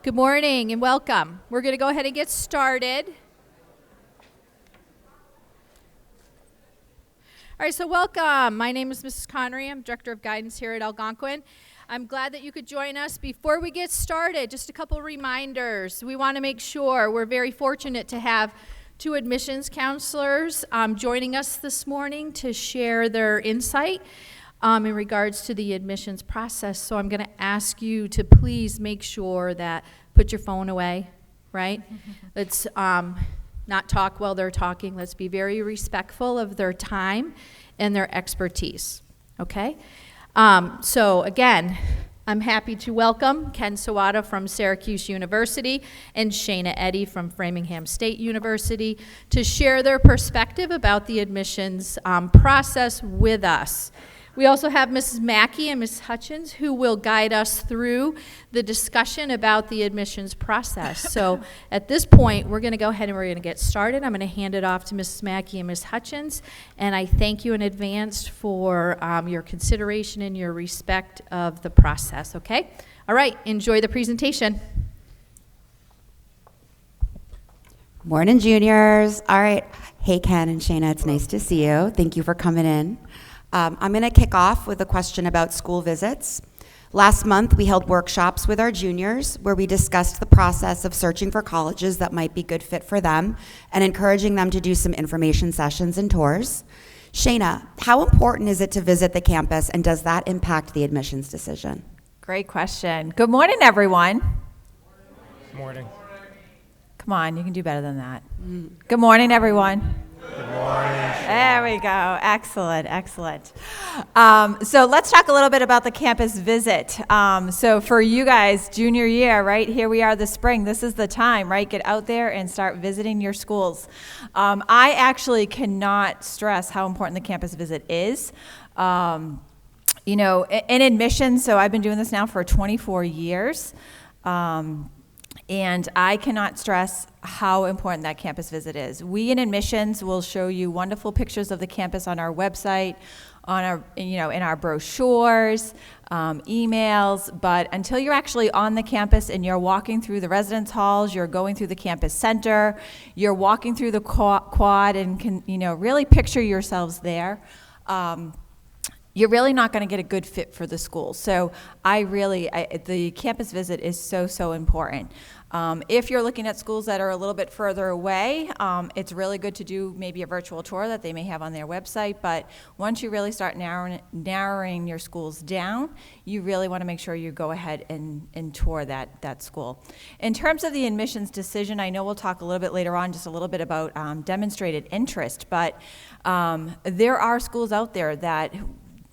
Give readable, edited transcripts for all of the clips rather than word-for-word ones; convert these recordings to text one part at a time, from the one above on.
Good morning and welcome. We're going to go ahead and get started. All right, so welcome. My name is Mrs. Connery. I'm Director of Guidance here at Algonquin. I'm glad that you could join us. Before we get started, just a couple reminders. We want to make sure we're very fortunate to have two admissions counselors joining us this morning to share their insight in regards to the admissions process. So I'm going to ask you to please make sure that put your phone away, right? Let's not talk while they're talking. Let's be very respectful of their time and their expertise, okay? So again, I'm happy to welcome Ken Sawada from Syracuse University and Shana Eddy from Framingham State University to share their perspective about the admissions process with us. We also have Mrs. Mackey and Ms. Hutchins who will guide us through the discussion about the admissions process. So at this point, we're going to go ahead and we're going to get started. I'm going to hand it off to Mrs. Mackey and Ms. Hutchins, and I thank you in advance for your consideration and your respect of the process, okay? All right, enjoy the presentation. Morning, juniors. All right. Hey, Ken and Shana, it's nice to see you. Thank you for coming in. I'm going to kick off with a question about school visits. Last month, we held workshops with our juniors where we discussed the process of searching for colleges that might be good fit for them and encouraging them to do some information sessions and tours. Shana, how important is it to visit the campus, and does that impact the admissions decision? Great question. Good morning, everyone. Morning. Come on, you can do better than that. Good morning, everyone. Good morning. There we go. Excellent, excellent. So let's talk a little bit about the campus visit. So for you guys, junior year, right, here we are this spring. This is the time, right? Get out there and start visiting your schools. I actually cannot stress how important the campus visit is. You know, in admissions, so I've been doing this now for 24 years. And I cannot stress how important that campus visit is. We in admissions will show you wonderful pictures of the campus on our website, on our, in our brochures, emails, but until you're actually on the campus and you're walking through the residence halls, you're going through the campus center, you're walking through the quad and can, really picture yourselves there. You're really not going to get a good fit for the school. So the campus visit is so important. If you're looking at schools that are a little bit further away, it's really good to do maybe a virtual tour that they may have on their website. But once you really start narrowing your schools down, you really want to make sure you go ahead and tour that school. In terms of the admissions decision, I know we'll talk a little bit later on just a little bit about demonstrated interest, but there are schools out there that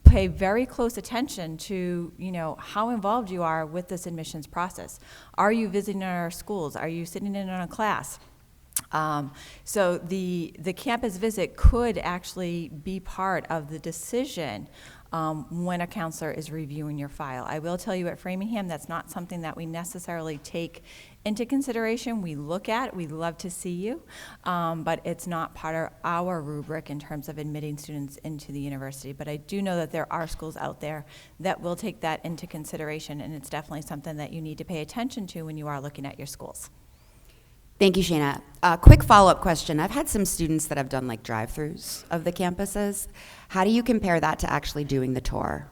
pay very close attention to, how involved you are with this admissions process. Are you visiting our schools? Are you sitting in on a class? So the campus visit could actually be part of the decision when a counselor is reviewing your file. I will tell you at Framingham, that's not something that we necessarily take into consideration. We look at, we love to see you, but it's not part of our rubric in terms of admitting students into the university. But I do know that there are schools out there that will take that into consideration, and it's definitely something that you need to pay attention to when you are looking at your schools. Thank you, Shana. Quick follow-up question. I've had some students that have done like drive-throughs of the campuses. How do you compare that to actually doing the tour?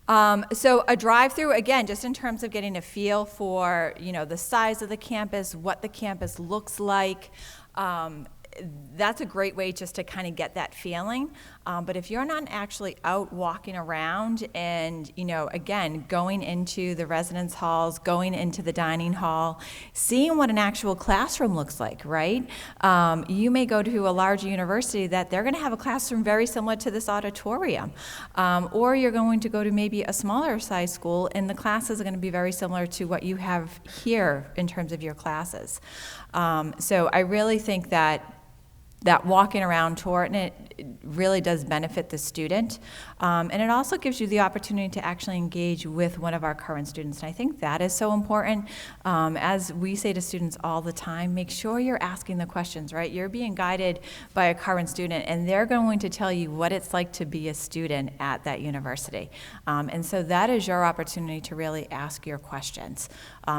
So a drive-through, again, just in terms of getting a feel for, the size of the campus, what the campus looks like, that's a great way just to kind of get that feeling. But if you're not actually out walking around and, again, going into the residence halls, going into the dining hall, seeing what an actual classroom looks like, right? You may go to a large university that they're going to have a classroom very similar to this auditorium. Or you're going to go to maybe a smaller size school and the classes are going to be very similar to what you have here in terms of your classes. So I really think that that walking around tour, and it really does benefit the student. And it also gives you the opportunity to actually engage with one of our current students. And I think that is so important. As we say to students all the time, make sure you're asking the questions, right? You're being guided by a current student, and they're going to tell you what it's like to be a student at that university. And so that is your opportunity to really ask your questions.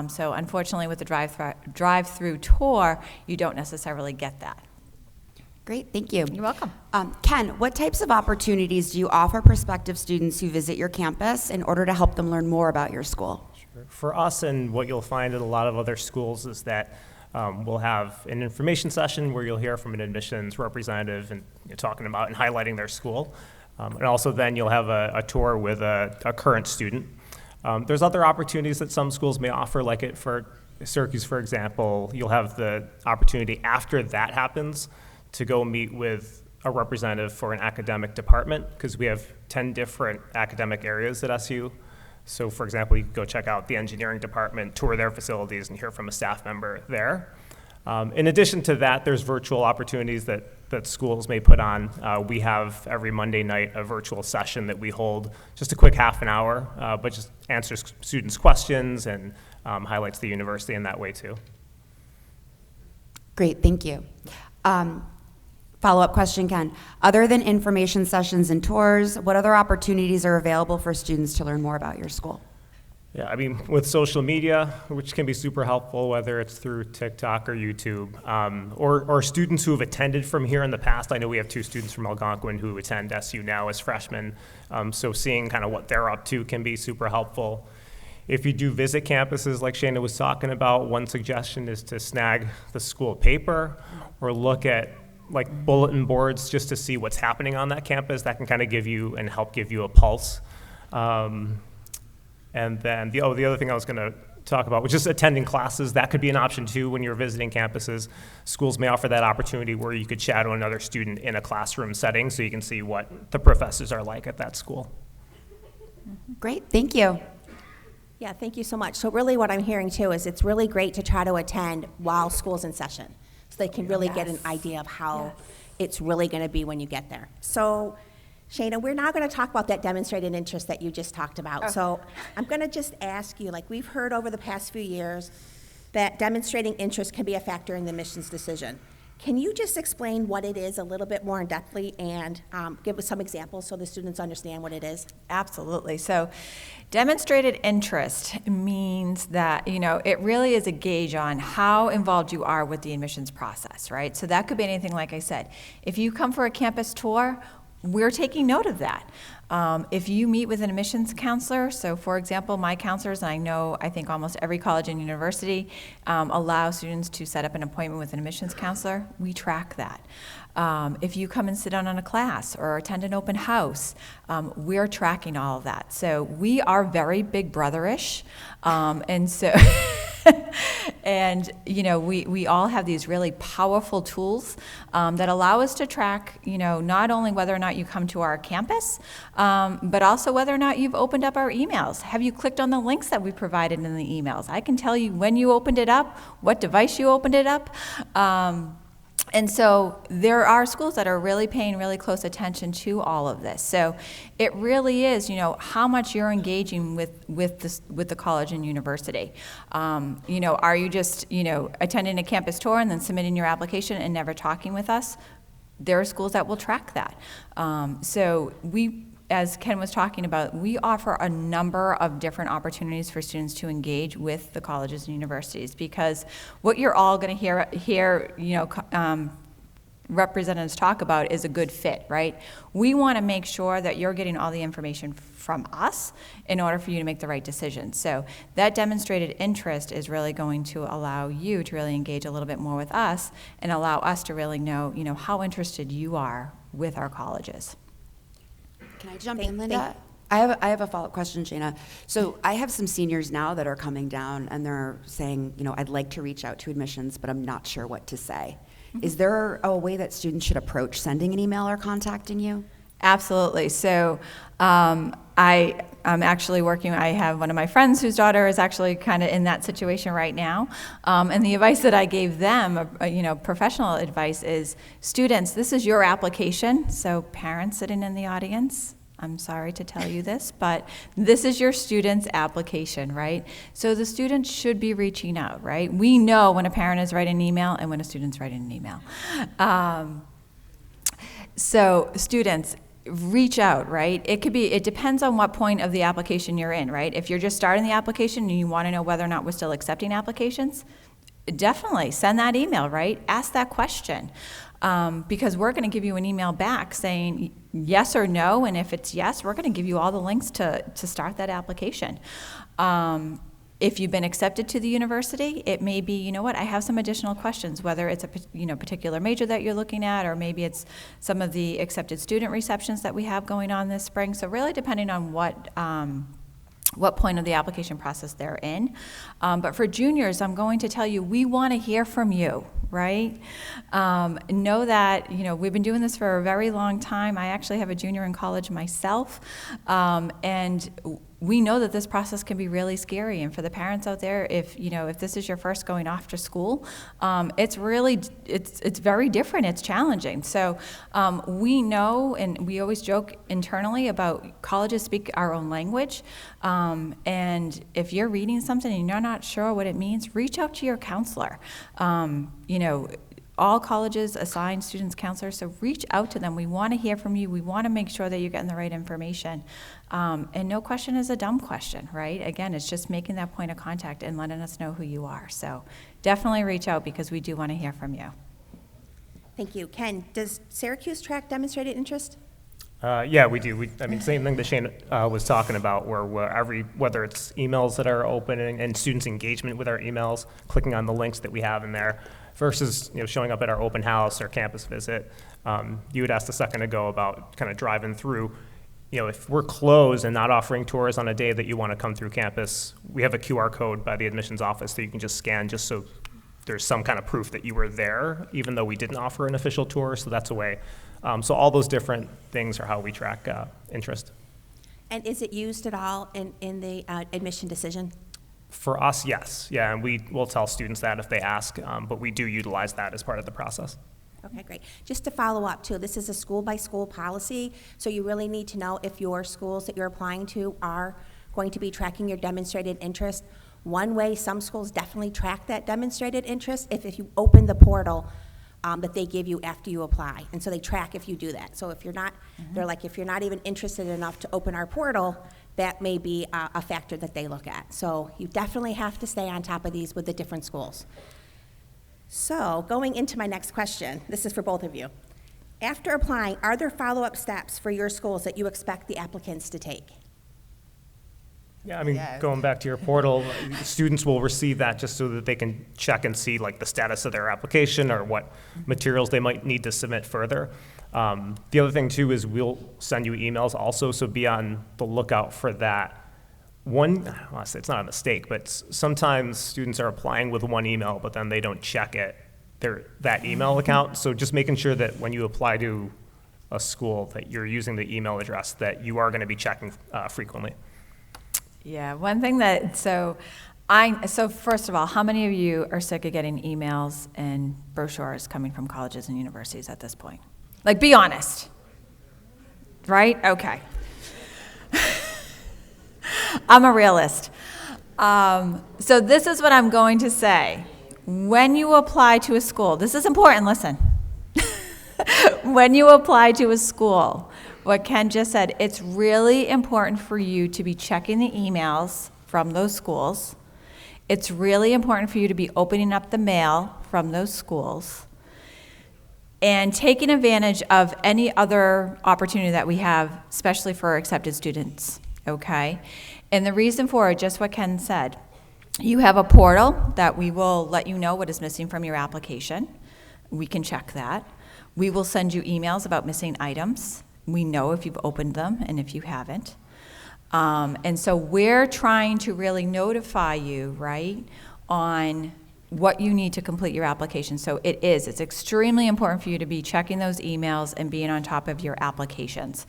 So unfortunately, with the drive-through tour, you don't necessarily get that. Great, thank you. You're welcome. Ken, what types of opportunities do you offer prospective students who visit your campus in order to help them learn more about your school? For us, and what you'll find at a lot of other schools, is that we'll have an information session where you'll hear from an admissions representative and talking about and highlighting their school. And also then you'll have a tour with a current student. There's other opportunities that some schools may offer, like it for Syracuse, for example. You'll have the opportunity after that happens to go meet with a representative for an academic department, because we have 10 different academic areas at SU. So for example, you could go check out the engineering department, tour their facilities, and hear from a staff member there. In addition to that, there's virtual opportunities that schools may put on. We have every Monday night a virtual session that we hold, just a quick half an hour, but just answers students' questions and highlights the university in that way too. Great, thank you. Follow-up question, Ken. Other than information sessions and tours, what other opportunities are available for students to learn more about your school? Yeah, I mean, with social media, which can be super helpful, whether it's through TikTok or YouTube, or students who have attended from here in the past. I know we have 2 students from Algonquin who attend SU now as freshmen, so seeing kind of what they're up to can be super helpful. If you do visit campuses like Shana was talking about, one suggestion is to snag the school paper or look at like bulletin boards just to see what's happening on that campus. That can kind of give you and help give you a pulse. And then the other thing I was going to talk about was just attending classes. That could be an option too when you're visiting campuses. Schools may offer that opportunity where you could shadow another student in a classroom setting so you can see what the professors are like at that school. Great, thank you. Yeah, thank you so much. So really what I'm hearing too is it's really great to try to attend while school's in session, so they can really get an idea of how it's really going to be when you get there. So, Shana, we're now going to talk about that demonstrated interest that you just talked about. So I'm going to just ask you, like we've heard over the past few years, that demonstrating interest can be a factor in the admissions decision. Can you just explain what it is a little bit more in-depthly and give us some examples so the students understand what it is? Absolutely. So demonstrated interest means that, it really is a gauge on how involved you are with the admissions process, right? So that could be anything, like I said. If you come for a campus tour, we're taking note of that. If you meet with an admissions counselor, so for example, my counselors, and I think almost every college and university allow students to set up an appointment with an admissions counselor, we track that. If you come and sit down on a class or attend an open house, we're tracking all of that. So we are very big brother-ish, and so and we all have these really powerful tools that allow us to track not only whether or not you come to our campus, but also whether or not you've opened up our emails. Have you clicked on the links that we provided in the emails? I can tell you when you opened it up, what device you opened it up. And so there are schools that are really paying really close attention to all of this. So it really is, how much you're engaging with the college and university. Are you just, attending a campus tour and then submitting your application and never talking with us? There are schools that will track that. So we, as Ken was talking about, we offer a number of different opportunities for students to engage with the colleges and universities, because what you're all going to hear representatives talk about is a good fit, right? We want to make sure that you're getting all the information from us in order for you to make the right decision. So that demonstrated interest is really going to allow you to really engage a little bit more with us and allow us to really know, how interested you are with our colleges. Can I jump in, Linda? I have a follow-up question, Shana. So I have some seniors now that are coming down and they're saying, I'd like to reach out to admissions, but I'm not sure what to say. Mm-hmm. Is there a way that students should approach sending an email or contacting you? Absolutely. So I I'm actually working, I have one of my friends whose daughter is actually kind of in that situation right now. And the advice that I gave them, professional advice is, students, this is your application. So parents sitting in the audience, I'm sorry to tell you this, but this is your student's application, right? So the student should be reaching out, right? We know when a parent is writing an email and when a student's writing an email. So students, reach out, right? It depends on what point of the application you're in, right? If you're just starting the application and you want to know whether or not we're still accepting applications, definitely send that email, right? Ask that question. Because we're going to give you an email back saying yes or no, and if it's yes, we're going to give you all the links to start that application. If you've been accepted to the university, it may be, you know what, I have some additional questions, whether it's a particular major that you're looking at, or maybe it's some of the accepted student receptions that we have going on this spring. So really depending on what point of the application process they're in. But for juniors, I'm going to tell you, we want to hear from you, right? Know that, we've been doing this for a very long time. I actually have a junior in college myself, and we know that this process can be really scary. And for the parents out there, if this is your first going off to school, it's very different. It's challenging. So we know, and we always joke internally about colleges speak our own language. And if you're reading something and you're not sure what it means, reach out to your counselor. All colleges assign students counselors, so reach out to them. We want to hear from you. We want to make sure that you're getting the right information. And no question is a dumb question, right? Again, it's just making that point of contact and letting us know who you are. So definitely reach out because we do want to hear from you. Thank you. Ken, does Syracuse track demonstrated interest? Yeah, we do. Same thing that Shane was talking about, where whether it's emails that are open and students' engagement with our emails, clicking on the links that we have in there, versus showing up at our open house or campus visit. You had asked a second ago about kind of driving through. If we're closed and not offering tours on a day that you want to come through campus, we have a QR code by the admissions office that you can just scan, just so there's some kind of proof that you were there, even though we didn't offer an official tour. So that's a way. So all those different things are how we track interest. And is it used at all in the admission decision? For us, yes. Yeah, and we will tell students that if they ask, but we do utilize that as part of the process. Okay, great. Just to follow up, too, this is a school-by-school policy, so you really need to know if your schools that you're applying to are going to be tracking your demonstrated interest. One way some schools definitely track that demonstrated interest if you open the portal that they give you after you apply. And so they track if you do that. So if you're not, they're like, if you're not even interested enough to open our portal, that may be a factor that they look at. So you definitely have to stay on top of these with the different schools. So going into my next question, this is for both of you. After applying, are there follow-up steps for your schools that you expect the applicants to take? Yeah, going back to your portal, students will receive that just so that they can check and see the status of their application or what materials they might need to submit further. The other thing too is we'll send you emails also, so be on the lookout for that. It's not a mistake, but sometimes students are applying with one email, but then they don't check that email account. So just making sure that when you apply to a school that you're using the email address that you are going to be checking frequently. Yeah, one thing so first of all, how many of you are sick of getting emails and brochures coming from colleges and universities at this point? Be honest, right? Okay. I'm a realist. So this is what I'm going to say. When you apply to a school, this is important, listen. When you apply to a school, what Ken just said, it's really important for you to be checking the emails from those schools. It's really important for you to be opening up the mail from those schools and taking advantage of any other opportunity that we have, especially for accepted students, okay? And the reason for it, just what Ken said, you have a portal that we will let you know what is missing from your application. We can check that. We will send you emails about missing items. We know if you've opened them and if you haven't. And so we're trying to really notify you, right, on what you need to complete your application. So it's extremely important for you to be checking those emails and being on top of your applications.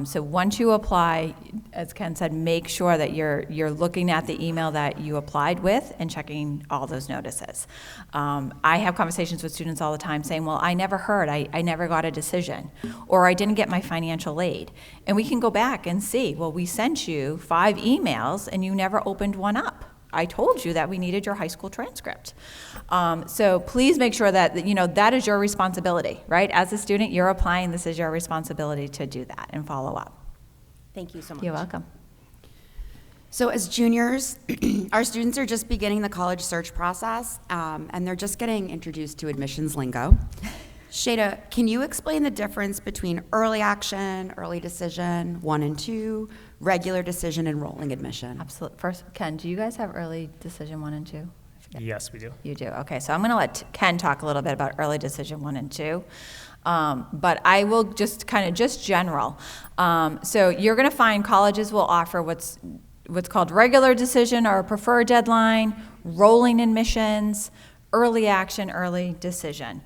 So once you apply, as Ken said, make sure that you're looking at the email that you applied with and checking all those notices. I have conversations with students all the time saying, well, I never heard, I never got a decision, or I didn't get my financial aid. And we can go back and see, well, we sent you 5 emails and you never opened one up. I told you that we needed your high school transcript. So please make sure that, that is your responsibility, right? As a student, you're applying, this is your responsibility to do that and follow up. Thank you so much. You're welcome. So as juniors, our students are just beginning the college search process, and they're just getting introduced to admissions lingo. Shada, can you explain the difference between early action, early decision, 1 and 2, regular decision, and rolling admission? Absolutely. First, Ken, do you guys have early decision 1 and 2? Yes, we do. You do. Okay, so I'm going to let Ken talk a little bit about early decision 1 and 2. But I will just general. So you're going to find colleges will offer what's called regular decision or a preferred deadline, rolling admissions, early action, early decision.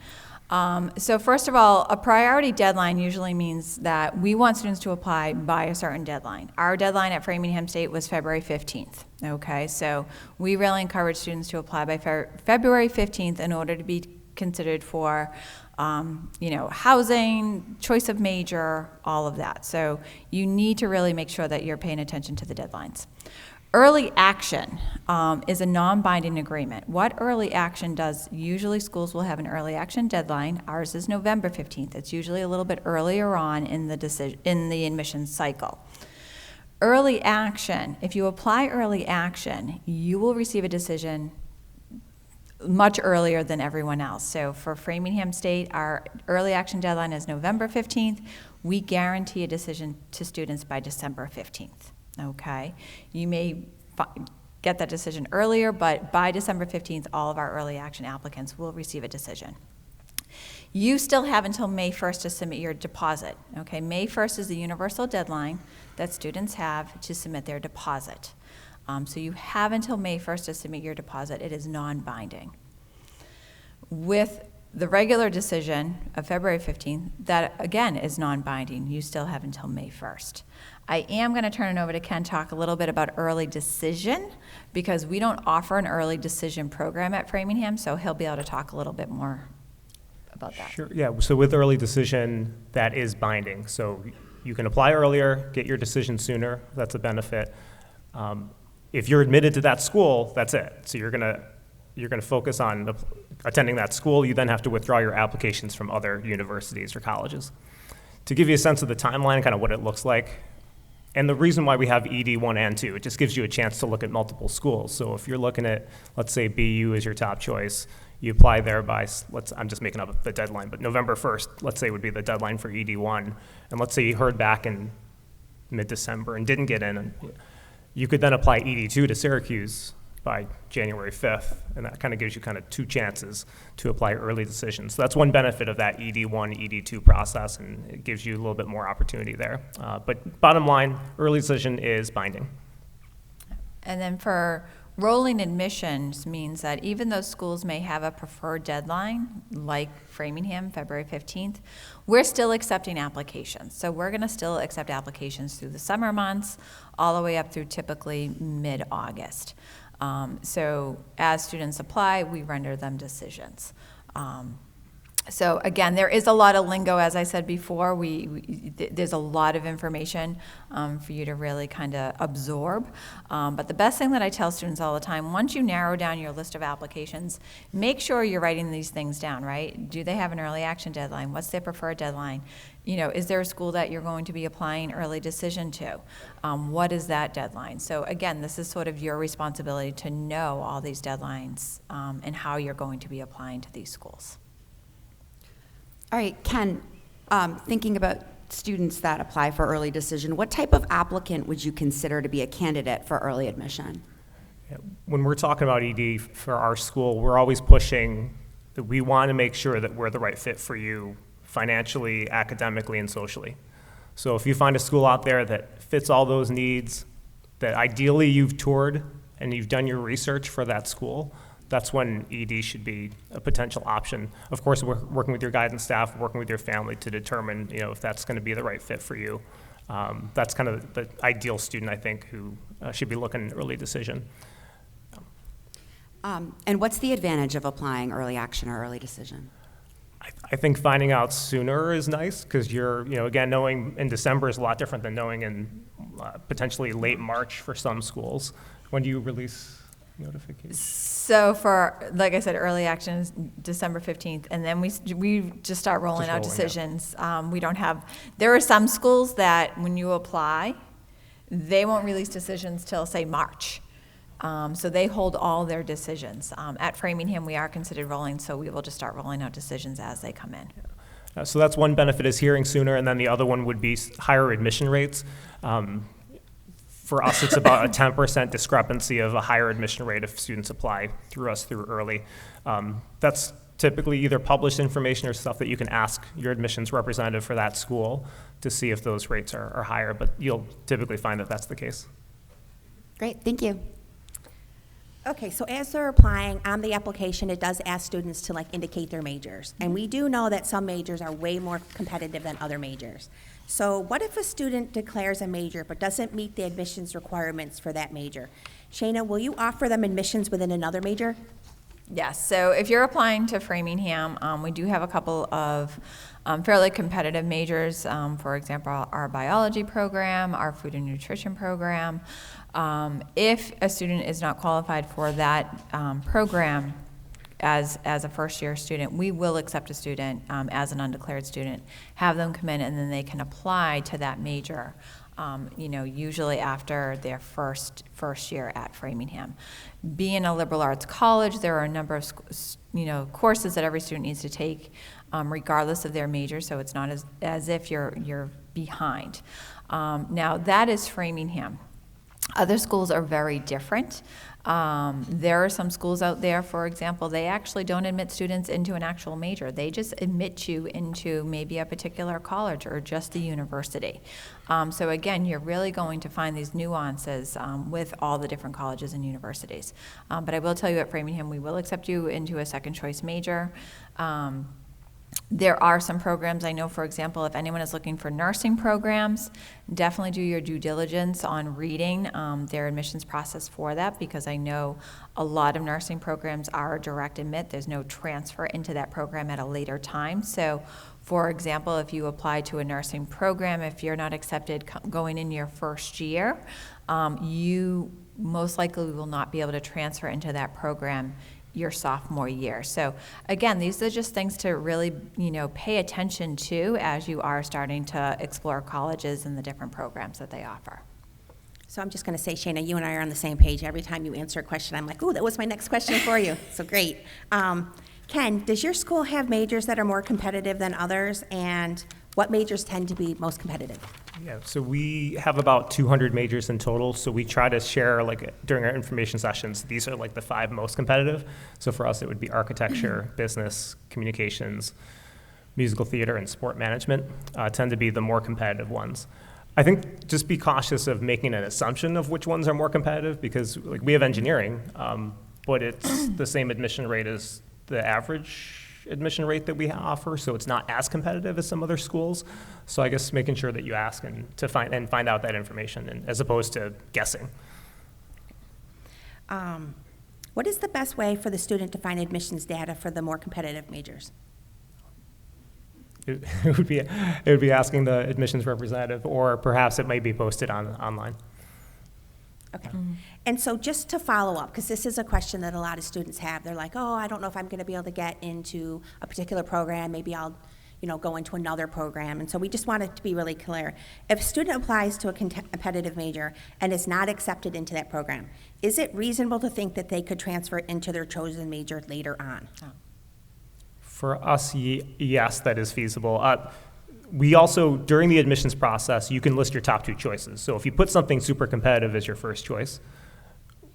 So first of all, a priority deadline usually means that we want students to apply by a certain deadline. Our deadline at Framingham State was February 15th. Okay, so we really encourage students to apply by February 15th in order to be considered for housing, choice of major, all of that. So you need to really make sure that you're paying attention to the deadlines. Early action is a non-binding agreement. What early action does, usually schools will have an early action deadline. Ours is November 15th. It's usually a little bit earlier on in the admissions cycle. Early action, if you apply early action, you will receive a decision much earlier than everyone else. So for Framingham State, our early action deadline is November 15th. We guarantee a decision to students by December 15th. Okay, you may get that decision earlier, but by December 15th, all of our early action applicants will receive a decision. You still have until May 1st to submit your deposit. Okay, May 1st is the universal deadline that students have to submit their deposit. So you have until May 1st to submit your deposit. It is non-binding. With the regular decision of February 15th, that again is non-binding. You still have until May 1st. I am going to turn it over to Ken to talk a little bit about early decision because we don't offer an early decision program at Framingham, so he'll be able to talk a little bit more about that. Sure, yeah, so with early decision, that is binding. So you can apply earlier, get your decision sooner, that's a benefit. If you're admitted to that school, that's it. So you're gonna focus on attending that school. You then have to withdraw your applications from other universities or colleges. To give you a sense of the timeline, kind of what it looks like, and the reason why we have ED 1 and 2, it just gives you a chance to look at multiple schools. So if you're looking at, let's say BU is your top choice, you apply there by, I'm just making up the deadline, but November 1st, let's say would be the deadline for ED 1. And let's say you heard back in mid-December and didn't get in, and you could then apply ED 2 to Syracuse by January 5th, and that kind of gives you kind of 2 chances to apply early decisions. So that's one benefit of that ED1, ED2 process, and it gives you a little bit more opportunity there. But bottom line, early decision is binding. And then for rolling admissions means that even though schools may have a preferred deadline, like Framingham, February 15th, we're still accepting applications. So we're going to still accept applications through the summer months, all the way up through typically mid-August. So as students apply, we render them decisions. So again, there is a lot of lingo, as I said before. There's a lot of information for you to really kind of absorb. But the best thing that I tell students all the time, once you narrow down your list of applications, make sure you're writing these things down, right? Do they have an early action deadline? What's their preferred deadline? Is there a school that you're going to be applying early decision to? What is that deadline? So again, this is sort of your responsibility to know all these deadlines and how you're going to be applying to these schools. All right, Ken, thinking about students that apply for early decision, what type of applicant would you consider to be a candidate for early admission? When we're talking about ED for our school, we're always pushing that we want to make sure that we're the right fit for you financially, academically, and socially. So if you find a school out there that fits all those needs, that ideally you've toured and you've done your research for that school, that's when ED should be a potential option. Of course, we're working with your guidance staff, working with your family to determine, if that's going to be the right fit for you. That's kind of the ideal student, I think, who should be looking at early decision. And what's the advantage of applying early action or early decision? I think finding out sooner is nice because you're, again, knowing in December is a lot different than knowing in potentially late March for some schools. When do you release notifications? So for, like I said, early action is December 15th, and then we just start rolling out decisions. We don't have, there are some schools that when you apply, they won't release decisions till, say, March. So they hold all their decisions. At Framingham, we are considered rolling, so we will just start rolling out decisions as they come in. So that's one benefit, is hearing sooner, and then the other one would be higher admission rates. For us, it's about a 10% discrepancy of a higher admission rate if students apply through us through early. That's typically either published information or stuff that you can ask your admissions representative for that school to see if those rates are higher, but you'll typically find that that's the case. Great, thank you. Okay, so as they're applying on the application, it does ask students to indicate their majors. And we do know that some majors are way more competitive than other majors. So what if a student declares a major but doesn't meet the admissions requirements for that major? Shayna, will you offer them admissions within another major? Yes, so if you're applying to Framingham, we do have a couple of fairly competitive majors. For example, our biology program, our food and nutrition program. If a student is not qualified for that program as a first-year student, we will accept a student as an undeclared student, have them come in, and then they can apply to that major, usually after their first year at Framingham. Being a liberal arts college, there are a number of courses that every student needs to take, regardless of their major, so it's not as if you're behind. Now, that is Framingham. Other schools are very different. There are some schools out there, for example, they actually don't admit students into an actual major. They just admit you into maybe a particular college or just the university. So again, you're really going to find these nuances with all the different colleges and universities. But I will tell you at Framingham, we will accept you into a second choice major. There are some programs, I know, for example, if anyone is looking for nursing programs, definitely do your due diligence on reading their admissions process for that, because I know a lot of nursing programs are a direct admit. There's no transfer into that program at a later time. So, for example, if you apply to a nursing program, if you're not accepted going in your first year, you most likely will not be able to transfer into that program your sophomore year. So again, these are just things to really, pay attention to as you are starting to explore colleges and the different programs that they offer. So I'm just going to say, Shayna, you and I are on the same page. Every time you answer a question, I'm like, ooh, that was my next question for you. So great. Ken, does your school have majors that are more competitive than others, and what majors tend to be most competitive? Yeah, so we have about 200 majors in total, so we try to share, during our information sessions, these are the 5 most competitive. So for us, it would be architecture, business, communications, musical theater, and sport management tend to be the more competitive ones. I think just be cautious of making an assumption of which ones are more competitive, because we have engineering, but it's the same admission rate as the average admission rate that we offer, so it's not as competitive as some other schools. So I guess making sure that you ask and to find out that information, as opposed to guessing. What is the best way for the student to find admissions data for the more competitive majors? It would be asking the admissions representative, or perhaps it might be posted online. Okay. Mm-hmm. And so just to follow up, because this is a question that a lot of students have, they're like, oh, I don't know if I'm going to be able to get into a particular program. Maybe I'll, go into another program. And so we just want it to be really clear. If a student applies to a competitive major and is not accepted into that program, is it reasonable to think that they could transfer into their chosen major later on? For us, yes, that is feasible. We also, during the admissions process, you can list your top 2 choices. So if you put something super competitive as your first choice,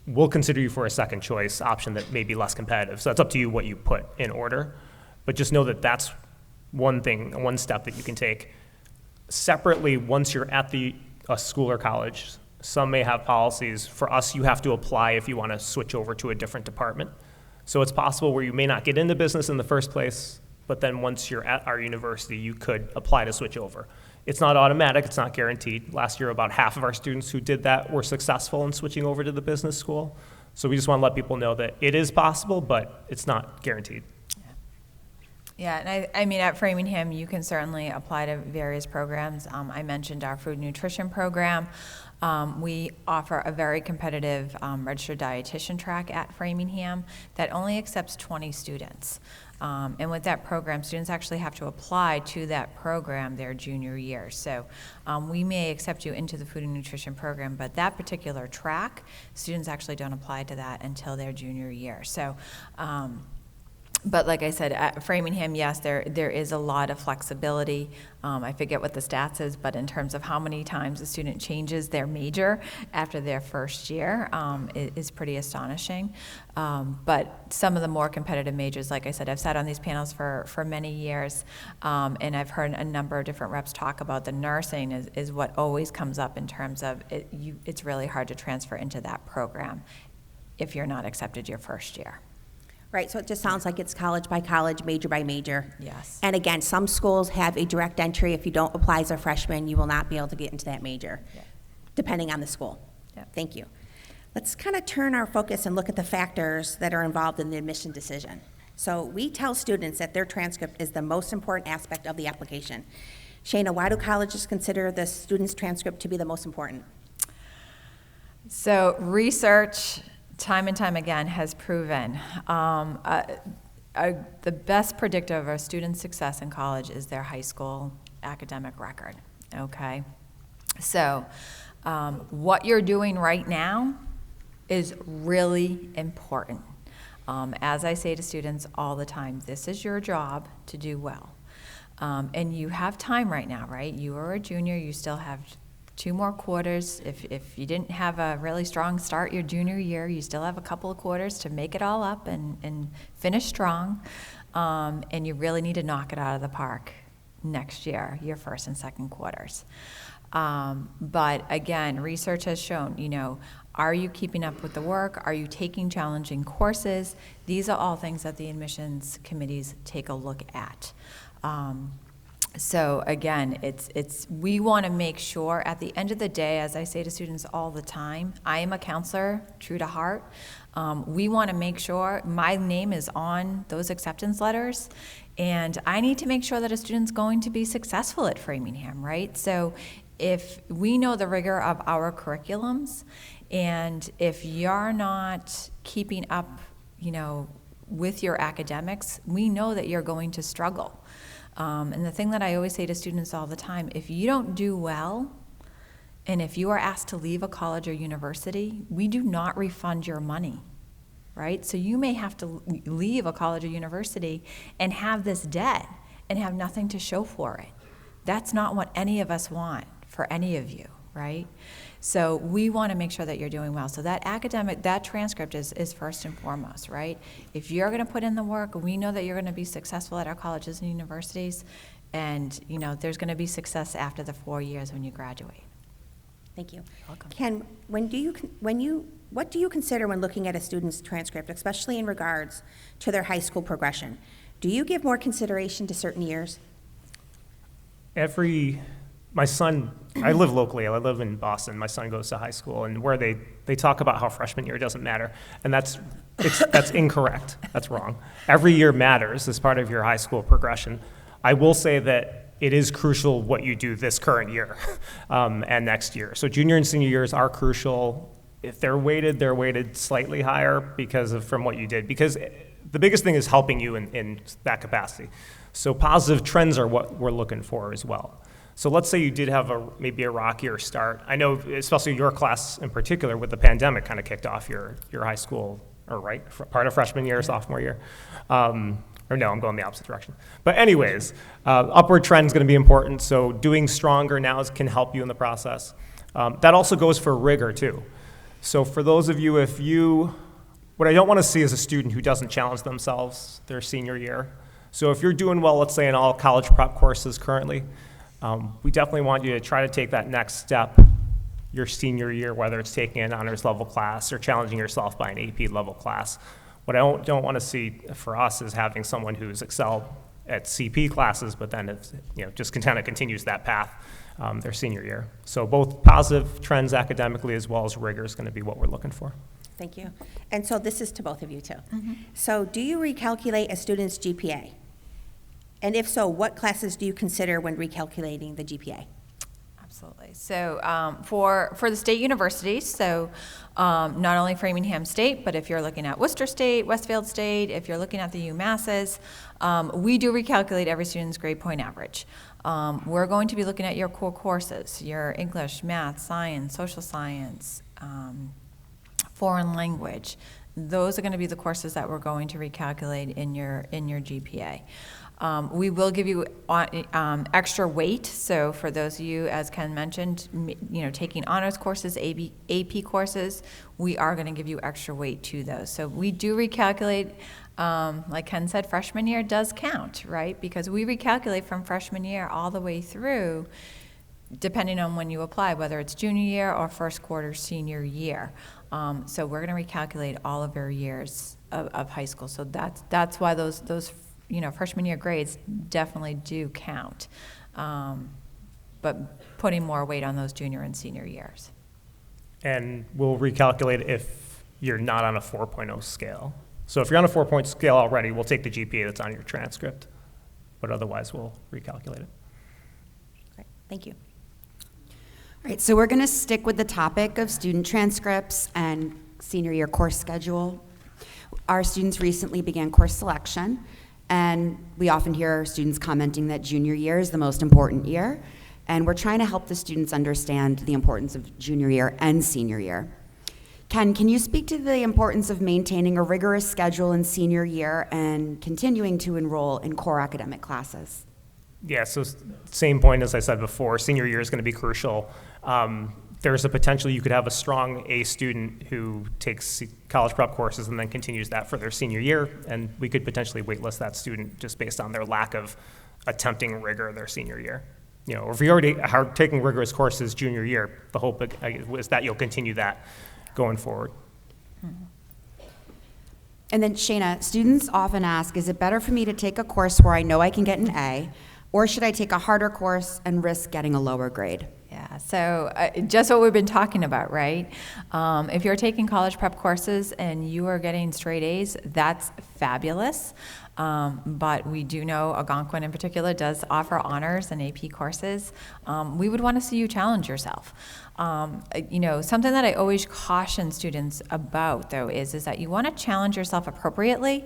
we'll consider you for a second choice option that may be less competitive. So it's up to you what you put in order. But just know that that's one step that you can take. Separately, once you're at a school or college, some may have policies. For us, you have to apply if you want to switch over to a different department. So it's possible where you may not get into business in the first place, but then once you're at our university, you could apply to switch over. It's not automatic, it's not guaranteed. Last year, about half of our students who did that were successful in switching over to the business school. So we just want to let people know that it is possible, but it's not guaranteed. Yeah, and I mean, at Framingham, you can certainly apply to various programs. I mentioned our food nutrition program. We offer a very competitive registered dietitian track at Framingham that only accepts 20 students. And with that program, students actually have to apply to that program their junior year. So we may accept you into the food and nutrition program, but that particular track, students actually don't apply to that until their junior year. So, but like I said, at Framingham, yes, there is a lot of flexibility. I forget what the stats is, but in terms of how many times a student changes their major after their first year, it is pretty astonishing. But some of the more competitive majors, like I said, I've sat on these panels for many years, and I've heard a number of different reps talk about the nursing is what always comes up in terms of it's really hard to transfer into that program if you're not accepted your first year. Right, so it just sounds like it's college by college, major by major. Yes. And again, some schools have a direct entry. If you don't apply as a freshman, you will not be able to get into that major, Yeah. depending on the school. Yeah. Thank you. Let's kind of turn our focus and look at the factors that are involved in the admission decision. So we tell students that their transcript is the most important aspect of the application. Shayna, why do colleges consider the student's transcript to be the most important? So research, time and time again, has proven the best predictor of a student's success in college is their high school academic record, okay? So what you're doing right now is really important. As I say to students all the time, this is your job to do well. And you have time right now, right? You are a junior, you still have 2 more quarters. If you didn't have a really strong start your junior year, you still have a couple of quarters to make it all up and finish strong. And you really need to knock it out of the park next year, your first and second quarters. But again, research has shown, are you keeping up with the work? Are you taking challenging courses? These are all things that the admissions committees take a look at. So again, we want to make sure at the end of the day, as I say to students all the time, I am a counselor, true to heart. We want to make sure my name is on those acceptance letters, and I need to make sure that a student's going to be successful at Framingham, right? So if we know the rigor of our curriculums, and if you're not keeping up, with your academics, we know that you're going to struggle. And the thing that I always say to students all the time, if you don't do well, and if you are asked to leave a college or university, we do not refund your money, right? So you may have to leave a college or university and have this debt and have nothing to show for it. That's not what any of us want for any of you, right? So we want to make sure that you're doing well. So that transcript is first and foremost, right? If you're going to put in the work, we know that you're going to be successful at our colleges and universities, and there's going to be success after the 4 years when you graduate. Thank you. Welcome. Ken, what do you consider when looking at a student's transcript, especially in regards to their high school progression? Do you give more consideration to certain years? My son, I live locally, I live in Boston, my son goes to high school, and where they talk about how freshman year doesn't matter, and that's incorrect, that's wrong. Every year matters as part of your high school progression. I will say that it is crucial what you do this current year and next year. So junior and senior years are crucial. If they're weighted slightly higher from what you did, because the biggest thing is helping you in that capacity. So positive trends are what we're looking for as well. So let's say you did have maybe a rockier start. I know, especially your class in particular, with the pandemic kind of kicked off your high school, or right, part of freshman year, sophomore year. Or no, I'm going the opposite direction. But anyways, upward trend is going to be important. So doing stronger now can help you in the process. That also goes for rigor too. So for those of you, what I don't want to see is a student who doesn't challenge themselves their senior year. So if you're doing well, let's say in all college prep courses currently, we definitely want you to try to take that next step your senior year, whether it's taking an honors level class or challenging yourself by an AP level class. What I don't want to see for us is having someone who's excelled at CP classes, but then it's, just kind of continues that path their senior year. So both positive trends academically as well as rigor is going to be what we're looking for. Thank you. And so this is to both of you, too. So do you recalculate a student's GPA? And if so, what classes do you consider when recalculating the GPA? Absolutely. So for the state universities, so not only Framingham State, but if you're looking at Worcester State, Westfield State, if you're looking at the UMasses, we do recalculate every student's grade point average. We're going to be looking at your core courses, your English, math, science, social science, foreign language. Those are going to be the courses that we're going to recalculate in your GPA. We will give you extra weight. So for those of you, as Ken mentioned, taking honors courses, AP courses, we are going to give you extra weight to those. So we do recalculate. Like Ken said, freshman year does count, right? Because we recalculate from freshman year all the way through, depending on when you apply, whether it's junior year or first quarter senior year. So we're going to recalculate all of your years of high school. So that's why those freshman year grades definitely do count, but putting more weight on those junior and senior years. And we'll recalculate if you're not on a 4.0 scale. So if you're on a 4-point scale already, we'll take the GPA that's on your transcript, but otherwise we'll recalculate it. Great. Thank you. All right, so we're going to stick with the topic of student transcripts and senior year course schedule. Our students recently began course selection, and we often hear students commenting that junior year is the most important year, and we're trying to help the students understand the importance of junior year and senior year. Ken, can you speak to the importance of maintaining a rigorous schedule in senior year and continuing to enroll in core academic classes? Yeah, so same point as I said before, senior year is going to be crucial. There's a potential you could have a strong A student who takes college prep courses and then continues that for their senior year, and we could potentially waitlist that student just based on their lack of attempting rigor their senior year. Or if you already are taking rigorous courses junior year, the hope is that you'll continue that going forward. And then Shayna, students often ask, is it better for me to take a course where I know I can get an A, or should I take a harder course and risk getting a lower grade? Yeah, so just what we've been talking about, right? If you're taking college prep courses and you are getting straight A's, that's fabulous. But we do know Algonquin in particular does offer honors and AP courses. We would want to see you challenge yourself. Something that I always caution students about, though, is that you want to challenge yourself appropriately.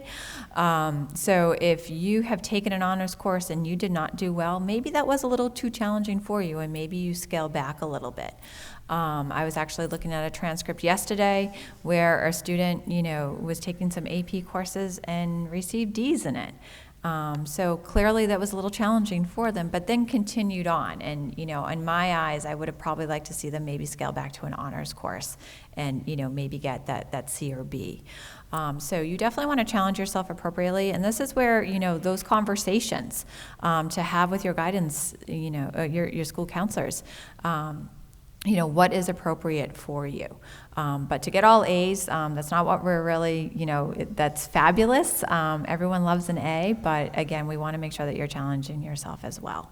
So if you have taken an honors course and you did not do well, maybe that was a little too challenging for you, and maybe you scale back a little bit. I was actually looking at a transcript yesterday where a student, was taking some AP courses and received D's in it. So clearly that was a little challenging for them, but then continued on. And, in my eyes, I would have probably liked to see them maybe scale back to an honors course and, maybe get that C or B. So you definitely want to challenge yourself appropriately. And this is where, those conversations to have with your guidance, your school counselors, what is appropriate for you. But to get all A's, that's not what we're really, that's fabulous. Everyone loves an A, but again, we want to make sure that you're challenging yourself as well.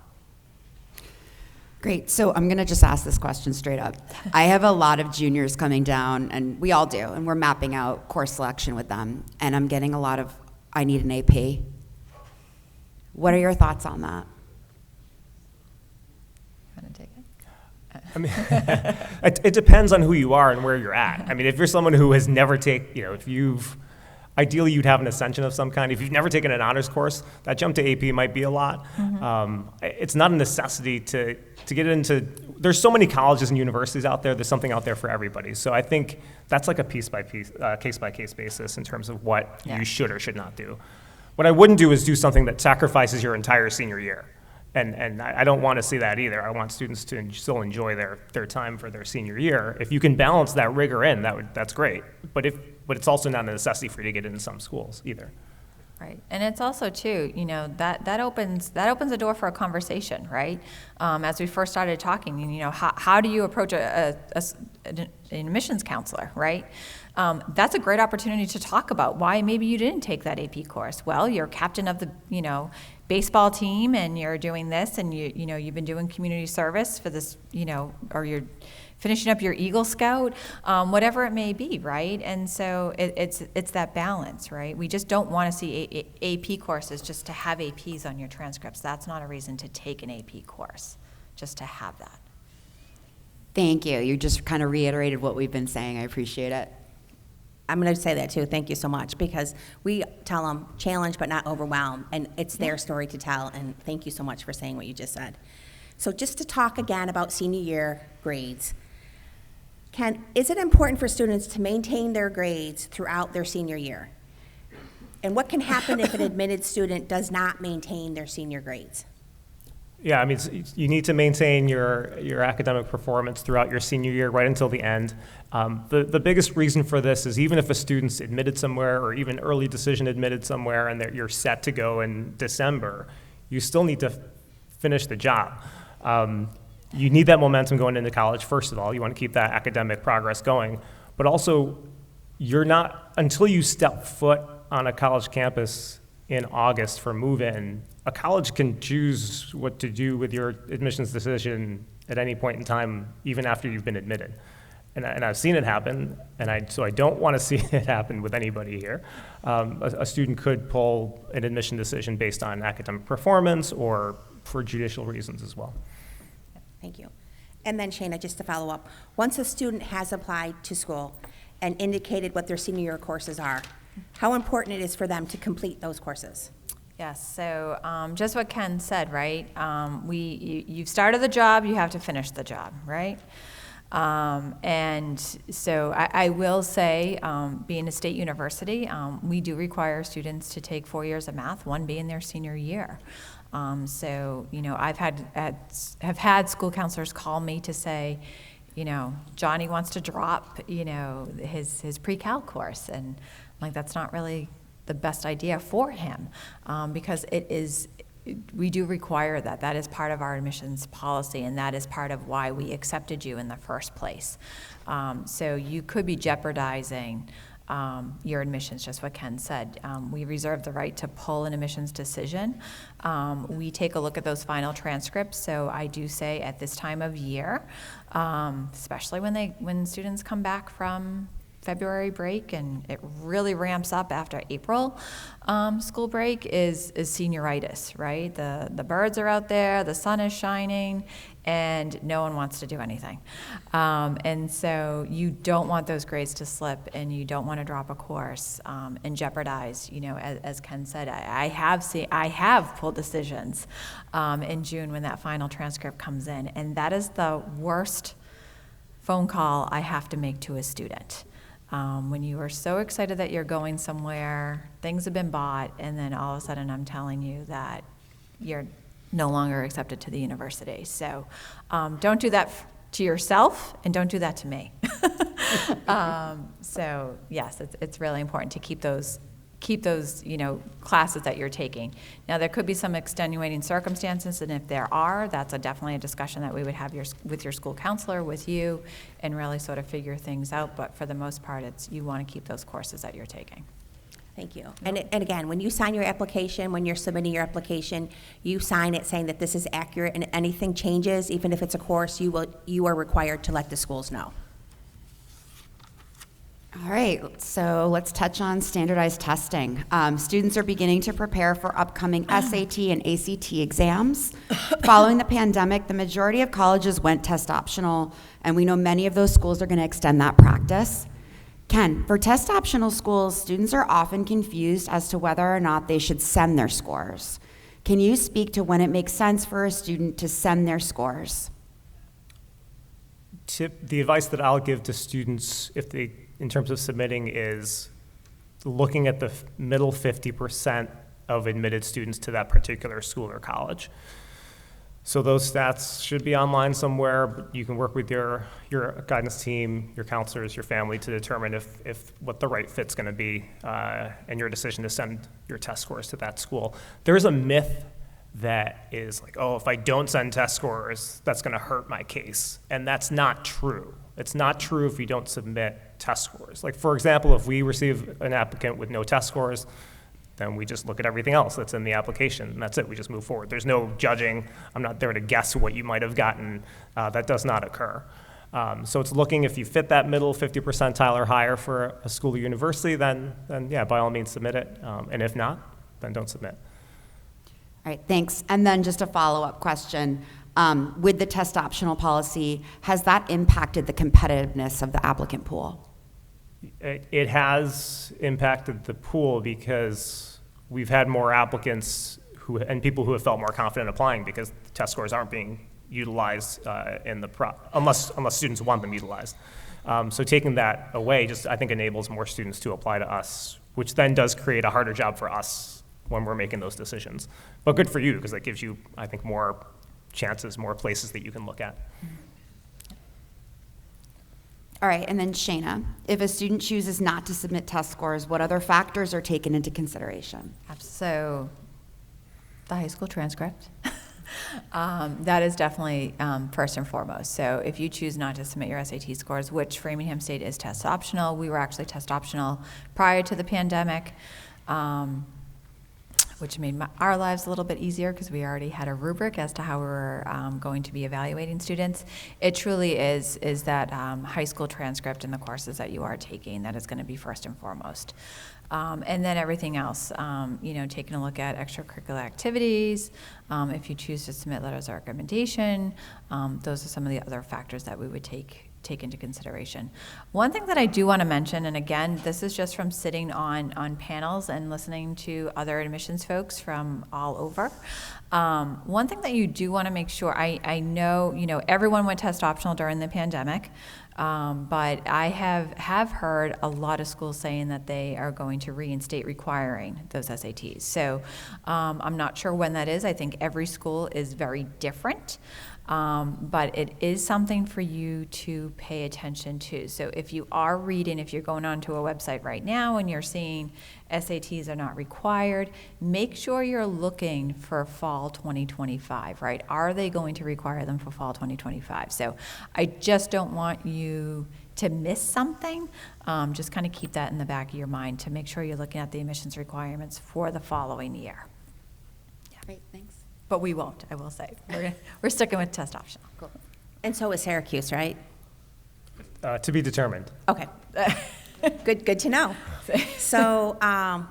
Great, so I'm gonna just ask this question straight up. I have a lot of juniors coming down, and we all do, and we're mapping out course selection with them, and I'm getting a lot of, I need an AP. What are your thoughts on that? Want to take it? I mean, it depends on who you are and where you're at. I mean, if you're someone who has never ideally you'd have an ascension of some kind. If you've never taken an honors course, that jump to AP might be a lot. Mm-hmm. It's not a necessity to get into, there's so many colleges and universities out there, there's something out there for everybody. So I think that's like a piece-by-piece, case-by-case basis in terms of what you should or should not do. What I wouldn't do is do something that sacrifices your entire senior year. And I don't want to see that either. I want students to still enjoy their time for their senior year. If you can balance that rigor in, that's great. But it's also not a necessity for you to get into some schools either. Right, and it's also too, that opens a door for a conversation, right? As we first started talking, how do you approach an admissions counselor, right? That's a great opportunity to talk about why maybe you didn't take that AP course. Well, you're captain of the, baseball team, and you're doing this, and you've been doing community service for this, or you're finishing up your Eagle Scout, whatever it may be, right? And so it's that balance, right? We just don't want to see AP courses just to have APs on your transcripts. That's not a reason to take an AP course, just to have that. Thank you. You just kind of reiterated what we've been saying. I appreciate it. I'm going to say that too. Thank you so much, because we tell them challenge but not overwhelm, and it's their story to tell. And thank you so much for saying what you just said. So just to talk again about senior year grades, is it important for students to maintain their grades throughout their senior year? And what can happen if an admitted student does not maintain their senior grades? Yeah, I mean, you need to maintain your academic performance throughout your senior year right until the end. The biggest reason for this is even if a student's admitted somewhere or even early decision admitted somewhere and you're set to go in December, you still need to finish the job. You need that momentum going into college, first of all. You want to keep that academic progress going. But also, you're not, until you step foot on a college campus in August for move-in, a college can choose what to do with your admissions decision at any point in time, even after you've been admitted. And I've seen it happen, so I don't want to see it happen with anybody here. A student could pull an admission decision based on academic performance or for judicial reasons as well. Thank you. And then Shana, just to follow up, once a student has applied to school and indicated what their senior year courses are, how important it is for them to complete those courses? Yes, so just what Ken said, right? You've started the job, you have to finish the job, right? And so I will say, being a state university, we do require students to take 4 years of math, one being their senior year. So, I've had school counselors call me to say, Johnny wants to drop, his pre-cal course. And I'm like, that's not really the best idea for him, because we do require that. That is part of our admissions policy, and that is part of why we accepted you in the first place. So you could be jeopardizing your admissions, just what Ken said. We reserve the right to pull an admissions decision. We take a look at those final transcripts. So I do say at this time of year, especially when students come back from February break, and it really ramps up after April school break, is senioritis, right? The birds are out there, the sun is shining, and no one wants to do anything. And so you don't want those grades to slip, and you don't want to drop a course and jeopardize, as Ken said, I have pulled decisions in June when that final transcript comes in, and that is the worst phone call I have to make to a student. When you are so excited that you're going somewhere, things have been bought, and then all of a sudden I'm telling you that you're no longer accepted to the university. So don't do that to yourself, and don't do that to me. So yes, it's really important to keep those classes that you're taking. Now, there could be some extenuating circumstances, and if there are, that's definitely a discussion that we would have with your school counselor, with you, and really sort of figure things out. But for the most part, you want to keep those courses that you're taking. Thank you. And again, when you sign your application, when you're submitting your application, you sign it saying that this is accurate, and anything changes, even if it's a course, you are required to let the schools know. All right, so let's touch on standardized testing. Students are beginning to prepare for upcoming SAT and ACT exams. Following the pandemic, the majority of colleges went test optional, and we know many of those schools are going to extend that practice. Ken, for test optional schools, students are often confused as to whether or not they should send their scores. Can you speak to when it makes sense for a student to send their scores? The advice that I'll give to students in terms of submitting is looking at the middle 50% of admitted students to that particular school or college. So those stats should be online somewhere, but you can work with your guidance team, your counselors, your family to determine if what the right fit's gonna be, and your decision to send your test scores to that school. There's a myth that is like, oh, if I don't send test scores, that's gonna hurt my case. And that's not true. It's not true if you don't submit test scores. Like, for example, if we receive an applicant with no test scores, then we just look at everything else that's in the application, and that's it. We just move forward. There's no judging. I'm not there to guess what you might have gotten. That does not occur. So it's looking if you fit that middle 50 percentile or higher for a school or university, then yeah, by all means submit it. And if not, then don't submit. All right, thanks. And then just a follow-up question. With the test optional policy, has that impacted the competitiveness of the applicant pool? It has impacted the pool because we've had more applicants and people who have felt more confident applying because the test scores aren't being utilized unless students want them utilized. So taking that away just, I think, enables more students to apply to us, which then does create a harder job for us when we're making those decisions. But good for you, because that gives you, I think, more chances, more places that you can look at. All right, and then Shayna, if a student chooses not to submit test scores, what other factors are taken into consideration? So, the high school transcript. That is definitely first and foremost. So if you choose not to submit your SAT scores, which Framingham State is test optional, we were actually test optional prior to the pandemic, which made our lives a little bit easier because we already had a rubric as to how we were going to be evaluating students. It truly is that high school transcript and the courses that you are taking that is going to be first and foremost. And then everything else, taking a look at extracurricular activities, if you choose to submit letters of recommendation, those are some of the other factors that we would take into consideration. One thing that I do want to mention, and again, this is just from sitting on panels and listening to other admissions folks from all over. One thing that you do want to make sure, I know, everyone went test optional during the pandemic, but I have heard a lot of schools saying that they are going to reinstate requiring those SATs. So I'm not sure when that is. I think every school is very different. But it is something for you to pay attention to. So if you are reading, if you're going onto a website right now and you're seeing SATs are not required, make sure you're looking for fall 2025, right? Are they going to require them for fall 2025? So I just don't want you to miss something. Just kind of keep that in the back of your mind to make sure you're looking at the admissions requirements for the following year. Yeah. Great, thanks. But we won't, I will say. We're sticking with test optional. Cool. And so is Syracuse, right? To be determined. Okay. Good to know. So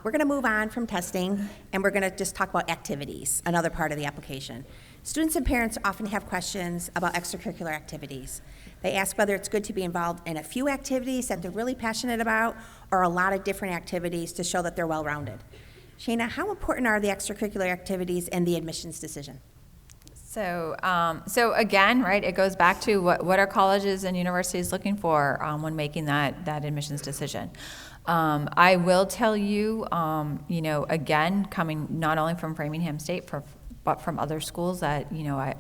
we're going to move on from testing, and we're going to just talk about activities, another part of the application. Students and parents often have questions about extracurricular activities. They ask whether it's good to be involved in a few activities that they're really passionate about or a lot of different activities to show that they're well-rounded. Shayna, how important are the extracurricular activities in the admissions decision? So again, right, it goes back to what are colleges and universities looking for when making that admissions decision. I will tell you, again, coming not only from Framingham State, but from other schools that,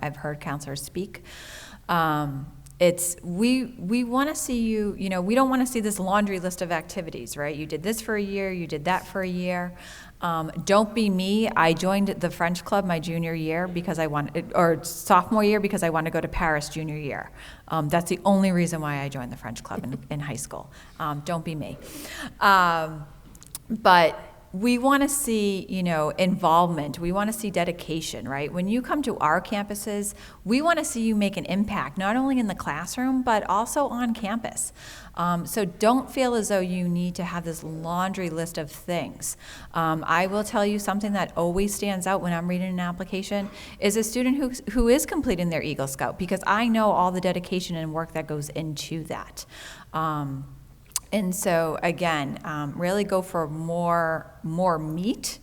I've heard counselors speak, we want to see you, we don't want to see this laundry list of activities, right? You did this for a year, you did that for a year. Don't be me. I joined the French club my junior year because or sophomore year because I wanted to go to Paris junior year. That's the only reason why I joined the French club in high school. Don't be me. But we want to see, involvement. We want to see dedication, right? When you come to our campuses, we want to see you make an impact, not only in the classroom, but also on campus. So don't feel as though you need to have this laundry list of things. I will tell you something that always stands out when I'm reading an application is a student who is completing their Eagle Scout, because I know all the dedication and work that goes into that. And so again, really go for more meat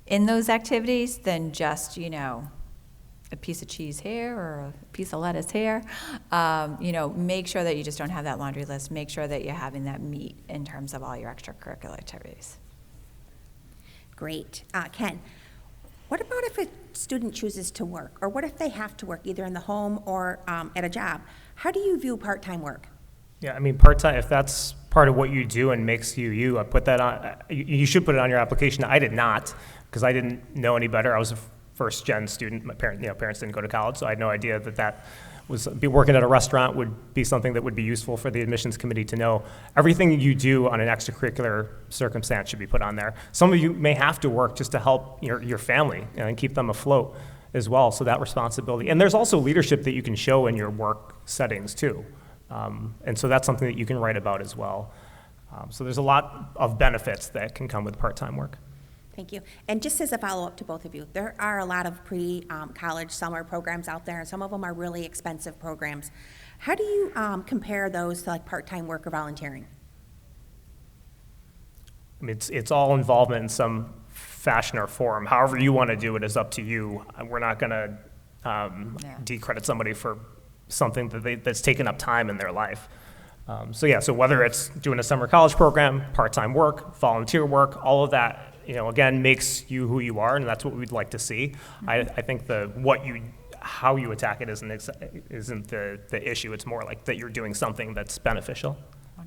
in those activities than just, a piece of cheese here or a piece of lettuce here. Make sure that you just don't have that laundry list. Make sure that you're having that meat in terms of all your extracurricular activities. Great. Ken, What about if a student chooses to work? Or what if they have to work either in the home or at a job? How do you view part-time work? Yeah, I mean, part-time, if that's part of what you do and makes you you, I put that on, you should put it on your application. I did not, because I didn't know any better. I was a first-gen student. My parents didn't go to college, so I had no idea that be working at a restaurant would be something that would be useful for the admissions committee to know. Everything you do on an extracurricular circumstance should be put on there. Some of you may have to work just to help your family and keep them afloat as well, so that responsibility. And there's also leadership that you can show in your work settings too. And so that's something that you can write about as well. So there's a lot of benefits that can come with part-time work. Thank you. And just as a follow-up to both of you, there are a lot of pre-college summer programs out there, and some of them are really expensive programs. How do you compare those to like part-time work or volunteering? I mean, it's all involvement in some fashion or form. However you want to do it is up to you. We're not going to decredit somebody for something that's taken up time in their life. So whether it's doing a summer college program, part-time work, volunteer work, all of that, again, makes you who you are, and that's what we'd like to see. Mm-hmm. I think how you attack it isn't the issue. It's more like that you're doing something that's beneficial. 100%,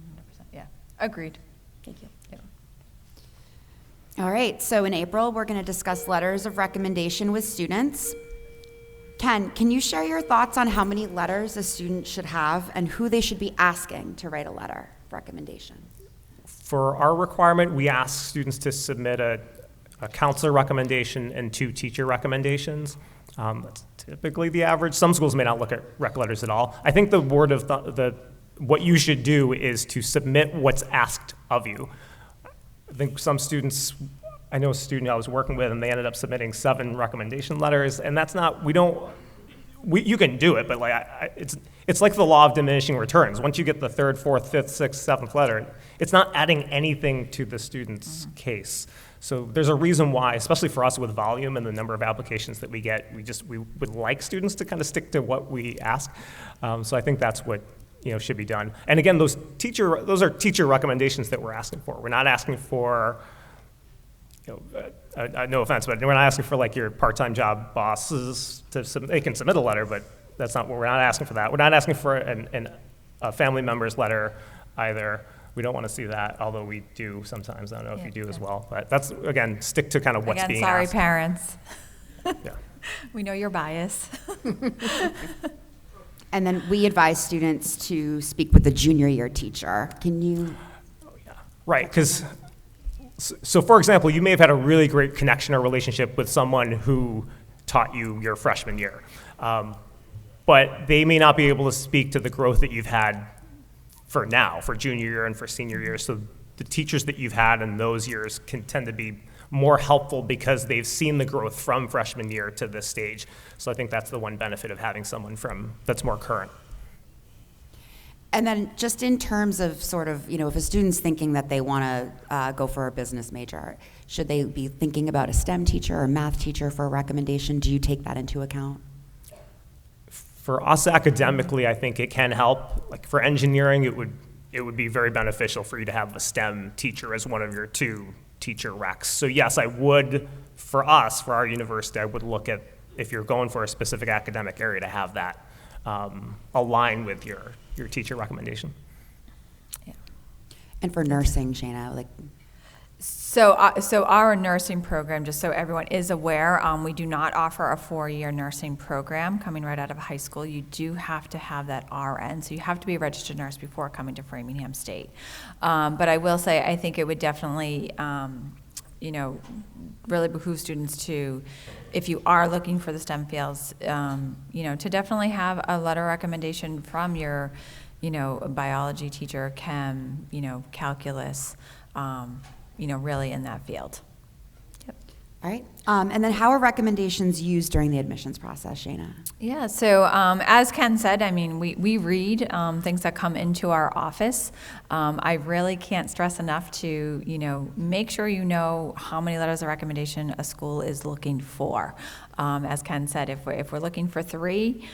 yeah. Agreed. Thank you. Yeah. All right, so in April, we're going to discuss letters of recommendation with students. Ken, can you share your thoughts on how many letters a student should have and who they should be asking to write a letter of recommendation? For our requirement, we ask students to submit a counselor recommendation and 2 teacher recommendations. That's typically the average. Some schools may not look at rec letters at all. I think the word of what you should do is to submit what's asked of you. I think some students, I know a student I was working with, and they ended up submitting 7 recommendation letters, and that's not, you can do it, but it's like the law of diminishing returns. Once you get the 3rd, 4th, 5th, 6th, 7th letter, it's not adding anything to the student's case. So there's a reason why, especially for us with volume and the number of applications that we get, we would like students to kind of stick to what we ask. So I think that's what should be done. And again, those are teacher recommendations that we're asking for. We're not asking for, no offense, but we're not asking for like your part-time job bosses to submit. They can submit a letter, but that's not what we're not asking for. That we're not asking for a family member's letter either. We don't want to see that, although we do sometimes. I don't know if you do as well, but that's, again, stick to kind of what's being sorry, asked. parents. Yeah. We know your bias. And then we advise students to speak with the junior year teacher. Can you? Oh, yeah. Right, because, so for example, you may have had a really great connection or relationship with someone who taught you your freshman year, but they may not be able to speak to the growth that you've had for junior year and for senior year. So the teachers that you've had in those years can tend to be more helpful because they've seen the growth from freshman year to this stage. So I think that's the one benefit of having someone that's more current. And then just in terms of sort of, if a student's thinking that they want to go for a business major, should they be thinking about a STEM teacher or a math teacher for a recommendation? Do you take that into account? For us academically, I think it can help. Like for engineering, it would be very beneficial for you to have a STEM teacher as one of your 2 teacher recs. So yes, I would, for our university, I would look at, if you're going for a specific academic area, to have that align with your teacher recommendation. Yeah. And for nursing, Shayna, So our nursing program, just so everyone is aware, we do not offer a 4-year nursing program coming right out of high school. You do have to have that RN, so you have to be a registered nurse before coming to Framingham State. But I will say, I think it would definitely, really behoove students to, if you are looking for the STEM fields, to definitely have a letter recommendation from your, biology teacher, chem, calculus, really in that field. Yep. all right. And then how are recommendations used during the admissions process, Shayna? Yeah, so as Ken said, I mean, we read things that come into our office. I really can't stress enough to, make sure you know how many letters of recommendation a school is looking for. As Ken said, if we're looking for 3,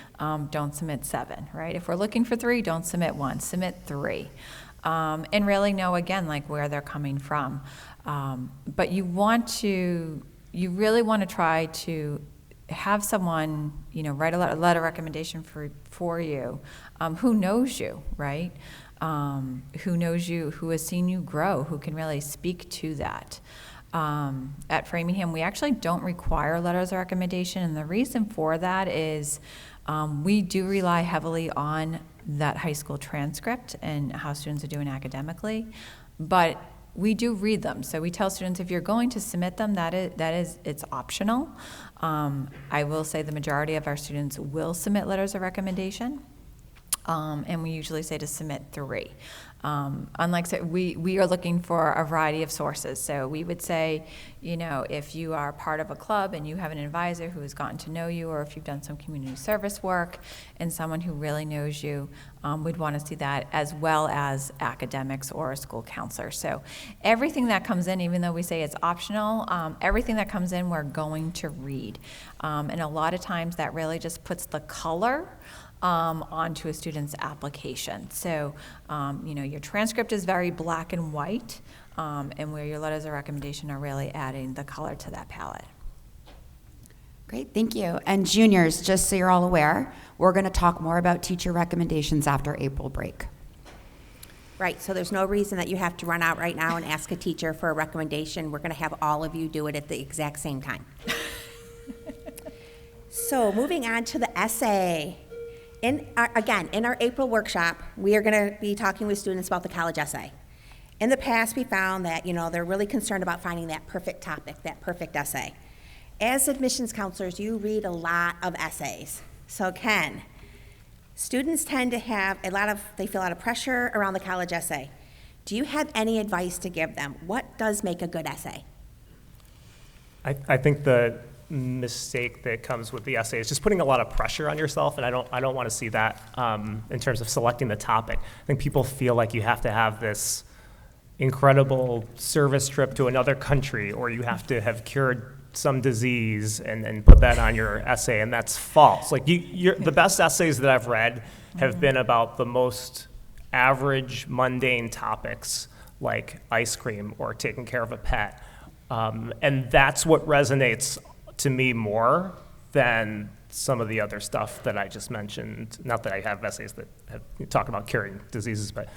don't submit 7, right? If we're looking for 3, don't submit 1, submit 3. And really know, again, like where they're coming from. But you want to you really want to try to have someone, write a letter recommendation for you, who knows you, right? Who knows you, who has seen you grow, who can really speak to that. At Framingham, we actually don't require letters of recommendation, and the reason for that is we do rely heavily on that high school transcript and how students are doing academically, but we do read them. So we tell students, if you're going to submit them, it's optional. I will say the majority of our students will submit letters of recommendation. And we usually say to submit 3. We are looking for a variety of sources. So we would say, if you are part of a club and you have an advisor who has gotten to know you, or if you've done some community service work and someone who really knows you, we'd want to see that, as well as academics or a school counselor. So everything that comes in, even though we say it's optional, everything that comes in we're going to read. And a lot of times that really just puts the color onto a student's application. So, your transcript is very black and white, and where your letters of recommendation are really adding the color to that palette. Great, thank you. And juniors, just so you're all aware, we're going to talk more about teacher recommendations after April break. Right, so there's no reason that you have to run out right now and ask a teacher for a recommendation. We're going to have all of you do it at the exact same time. So moving on to the essay. In our April workshop, we are going to be talking with students about the college essay. In the past, we found that, they're really concerned about finding that perfect topic, that perfect essay. As admissions counselors, you read a lot of essays. So Ken, students tend to have they feel a lot of pressure around the college essay. Do you have any advice to give them? What does make a good essay? I think the mistake that comes with the essay is just putting a lot of pressure on yourself, and I don't want to see that in terms of selecting the topic. I think people feel like you have to have this incredible service trip to another country, or you have to have cured some disease and put that on your essay, and that's false. Like the best essays that I've read have been about the most average, mundane topics like ice cream or taking care of a pet, and that's what resonates to me more than some of the other stuff that I just mentioned. Not that I have essays that talk about curing diseases, but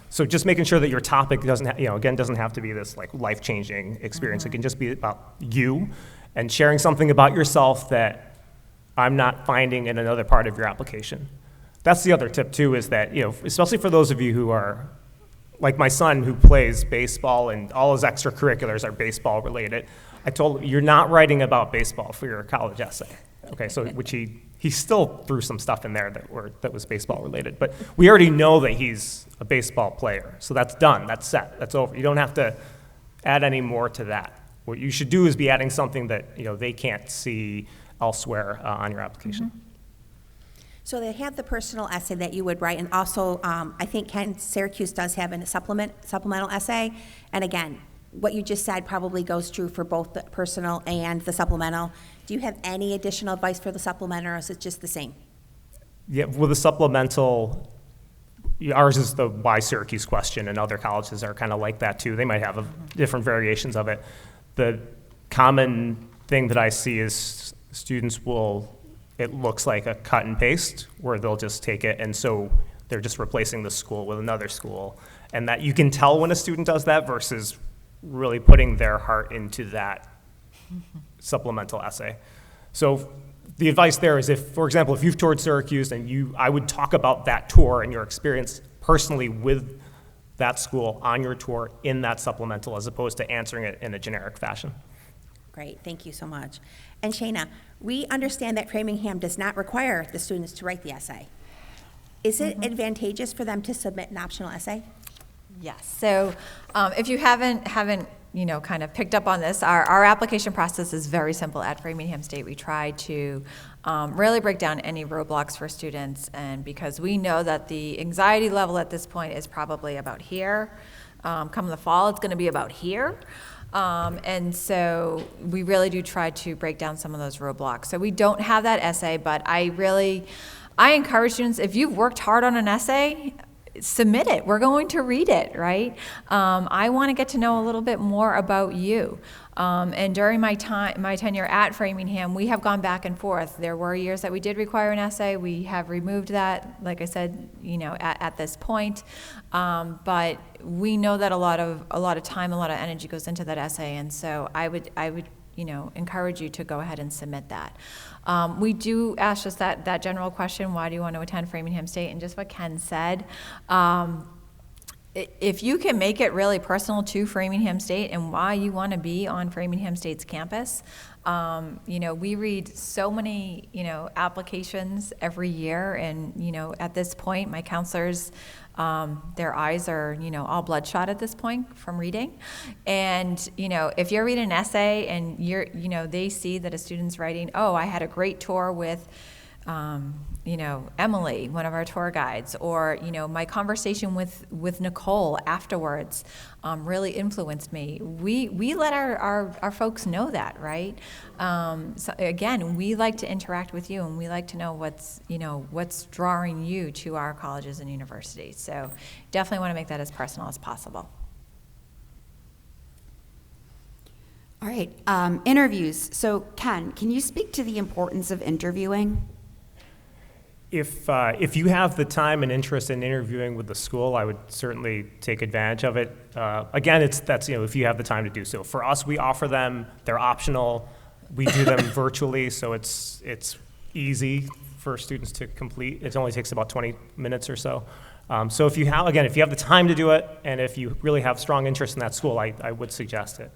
so just making sure that your topic doesn't have to be this like life-changing experience. It can just be about you and sharing something about yourself that I'm not finding in another part of your application. That's the other tip too, is that, especially for those of you who are like my son, who plays baseball and all his extracurriculars are baseball related. I told him, you're not writing about baseball for your college essay. Okay, so which he still threw some stuff in there that was baseball related, but we already know that he's a baseball player, so that's done, that's set, that's over. You don't have to add any more to that. What you should do is be adding something that they can't see elsewhere on your application. Mm-hmm. So they have the personal essay that you would write, and also I think Syracuse does have a supplemental essay, and again, what you just said probably goes true for both the personal and the supplemental. Do you have any additional advice for the supplemental, or is it just the same? Yeah, well, the supplemental, ours is the why Syracuse question, and other colleges are kind of like that too. They might have different variations of it. The common thing that I see is students it looks like a cut and paste, where they'll just take it, and so they're just replacing the school with another school. And that you can tell when a student does that versus really putting their heart into that supplemental essay. So the advice there is, for example, if you've toured Syracuse, and I would talk about that tour and your experience personally with that school on your tour in that supplemental, as opposed to answering it in a generic fashion. Great, thank you so much. And Shayna, we understand that Framingham does not require the students to write the essay. Is it advantageous for them to submit an optional essay? Yes. So if you haven't kind of picked up on this, our application process is very simple at Framingham State. We try to really break down any roadblocks for students, and because we know that the anxiety level at this point is probably about here. Come the fall, it's going to be about here. And so we really do try to break down some of those roadblocks. So we don't have that essay, but I encourage students, if you've worked hard on an essay, submit it. We're going to read it, right? I want to get to know a little bit more about you. And during my tenure at Framingham, we have gone back and forth. There were years that we did require an essay. We have removed that, like I said, at this point. But we know that a lot of time, a lot of energy goes into that essay, and so I would encourage you to go ahead and submit that. We do ask just that general question: why do you want to attend Framingham State? And just what Ken said. If you can make it really personal to Framingham State and why you want to be on Framingham State's campus, we read so many, applications every year, and, at this point, my counselors, their eyes are, all bloodshot at this point from reading. And, if you're reading an essay and they see that a student's writing, oh, I had a great tour with, Emily, one of our tour guides, or, my conversation with Nicole afterwards really influenced me. We let our folks know that, right? So again, we like to interact with you, and we like to know what's drawing you to our colleges and universities. So definitely want to make that as personal as possible. All right, interviews. So Ken, can you speak to the importance of interviewing? If you have the time and interest in interviewing with the school, I would certainly take advantage of it. Again, that's if you have the time to do so. For us, we offer them; they're optional. We do them virtually, so it's easy for students to complete. It only takes about 20 minutes or so. So if you have the time to do it, and if you really have strong interest in that school, I would suggest it.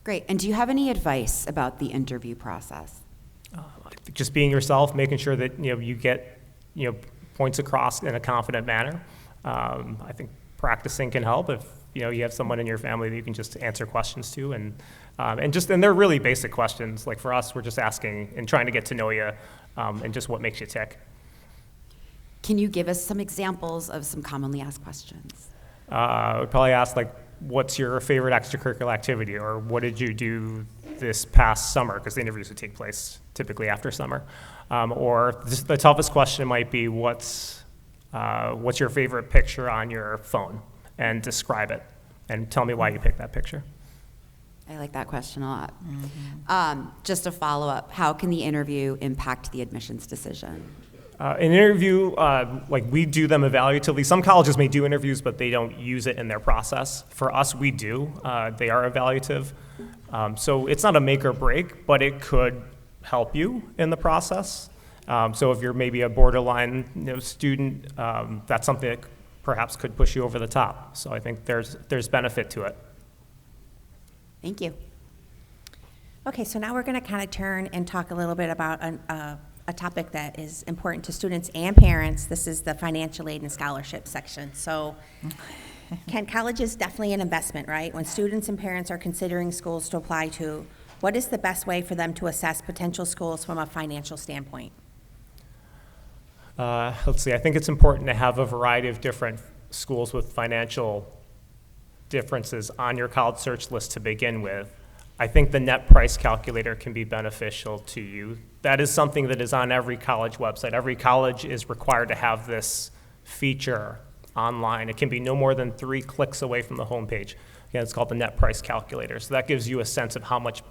Great. And do you have any advice about the interview process? Just being yourself, making sure that you get points across in a confident manner. I think practicing can help if you have someone in your family that you can just answer questions to, and they're really basic questions. Like for us, we're just asking and trying to get to know you, and just what makes you tick. Can you give us some examples of some commonly asked questions? I would probably ask, like, what's your favorite extracurricular activity, or what did you do this past summer, because the interviews would take place typically after summer. Or the toughest question might be, what's your favorite picture on your phone, and describe it, and tell me why you picked that picture. I like that question a lot. Just a follow-up, how can the interview impact the admissions decision? An interview, we do them evaluatively. Some colleges may do interviews, but they don't use it in their process. For us, we do. They are evaluative. So it's not a make or break, but it could help you in the process. So if you're maybe a borderline student, that's something that perhaps could push you over the top. So I think there's benefit to it. Thank you. Okay, so now we're going to kind of turn and talk a little bit about a topic that is important to students and parents. This is the financial aid and scholarship section. So Ken, college is definitely an investment, right? When students and parents are considering schools to apply to, what is the best way for them to assess potential schools from a financial standpoint? Let's see, I think it's important to have a variety of different schools with financial differences on your college search list to begin with. I think the net price calculator can be beneficial to you. That is something that is on every college website. Every college is required to have this feature online. It can be no more than 3 clicks away from the homepage. Again, it's called the net price calculator. So that gives you a sense of how much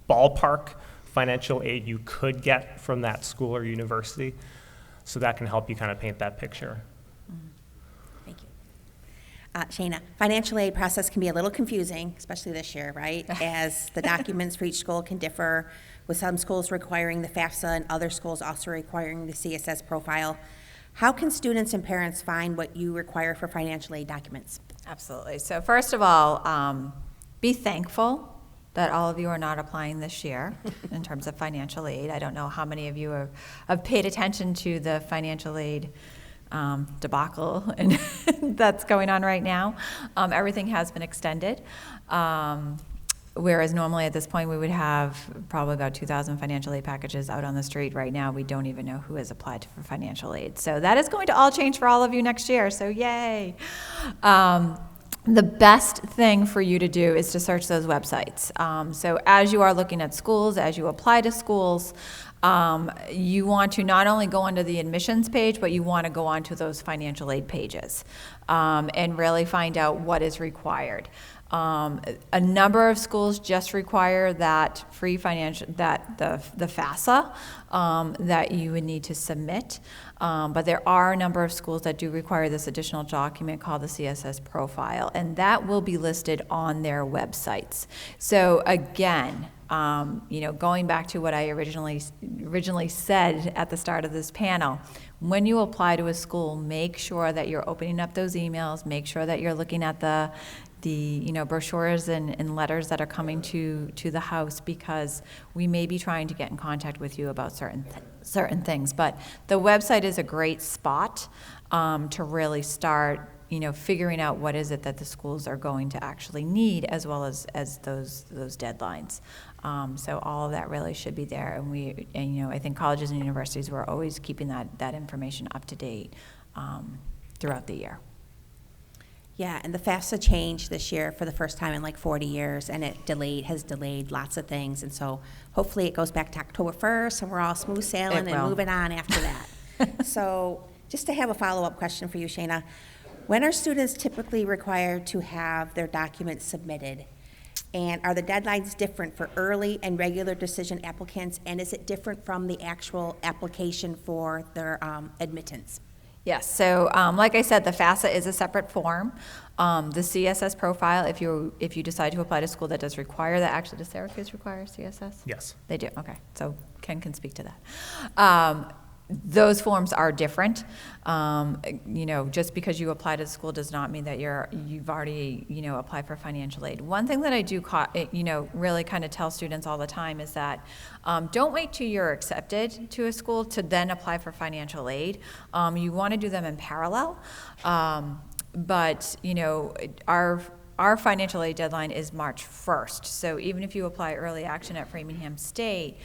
ballpark financial aid you could get from that school or university. So that can help you kind of paint that picture. Thank you. Shayna, financial aid process can be a little confusing, especially this year, right? As the documents for each school can differ, with some schools requiring the FAFSA and other schools also requiring the CSS profile. How can students and parents find what you require for financial aid documents? Absolutely. So first of all, be thankful that all of you are not applying this year in terms of financial aid. I don't know how many of you have paid attention to the financial aid debacle and that's going on right now. Everything has been extended. Whereas normally at this point we would have probably about 2,000 financial aid packages out on the street. Right now we don't even know who has applied for financial aid. So that is going to all change for all of you next year, so yay. The best thing for you to do is to search those websites. So as you are looking at schools, as you apply to schools, You want to not only go onto the admissions page, but you want to go onto those financial aid pages and really find out what is required. A number of schools just require that free financial, that the FAFSA that you would need to submit. But there are a number of schools that do require this additional document called the CSS profile, and that will be listed on their websites. So again, going back to what I originally said at the start of this panel, when you apply to a school, make sure that you're opening up those emails, make sure that you're looking at the brochures and letters that are coming to the house, because we may be trying to get in contact with you about certain things. But the website is a great spot to really start figuring out what is it that the schools are going to actually need, as well as those deadlines. So all of that really should be there, and I think colleges and universities, we're always keeping that information up to date throughout the year. Yeah, and the FAFSA changed this year for the first time in like 40 years, and it has delayed lots of things, and so hopefully it goes back to October 1st, and we're all smooth sailing and moving on after that. So just to have a follow-up question for you, Shayna, when are students typically required to have their documents submitted? And are the deadlines different for early and regular decision applicants, and is it different from the actual application for their admittance? Yes, so like I said, the FAFSA is a separate form. The CSS profile, if you decide to apply to school that does require that, actually, does Syracuse require CSS? Yes. They do, okay, so Ken can speak to that. Those forms are different. Just because you apply to the school does not mean that you've already, applied for financial aid. One thing that I do, really kind of tell students all the time is that don't wait till you're accepted to a school to then apply for financial aid. You want to do them in parallel. But our financial aid deadline is March 1st. So even if you apply early action at Framingham State,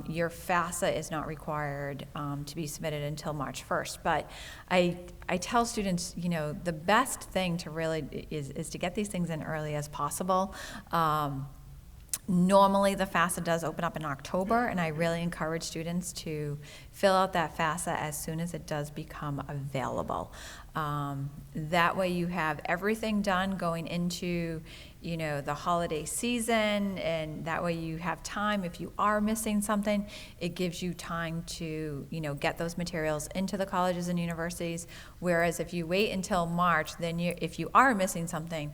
your FAFSA is not required to be submitted until March 1st. But I tell students, the best thing to really is to get these things in early as possible. Normally, the FAFSA does open up in October, and I really encourage students to fill out that FAFSA as soon as it does become available. That way you have everything done going into, the holiday season, and that way you have time. If you are missing something, it gives you time to, get those materials into the colleges and universities, whereas if you wait until March, then if you are missing something,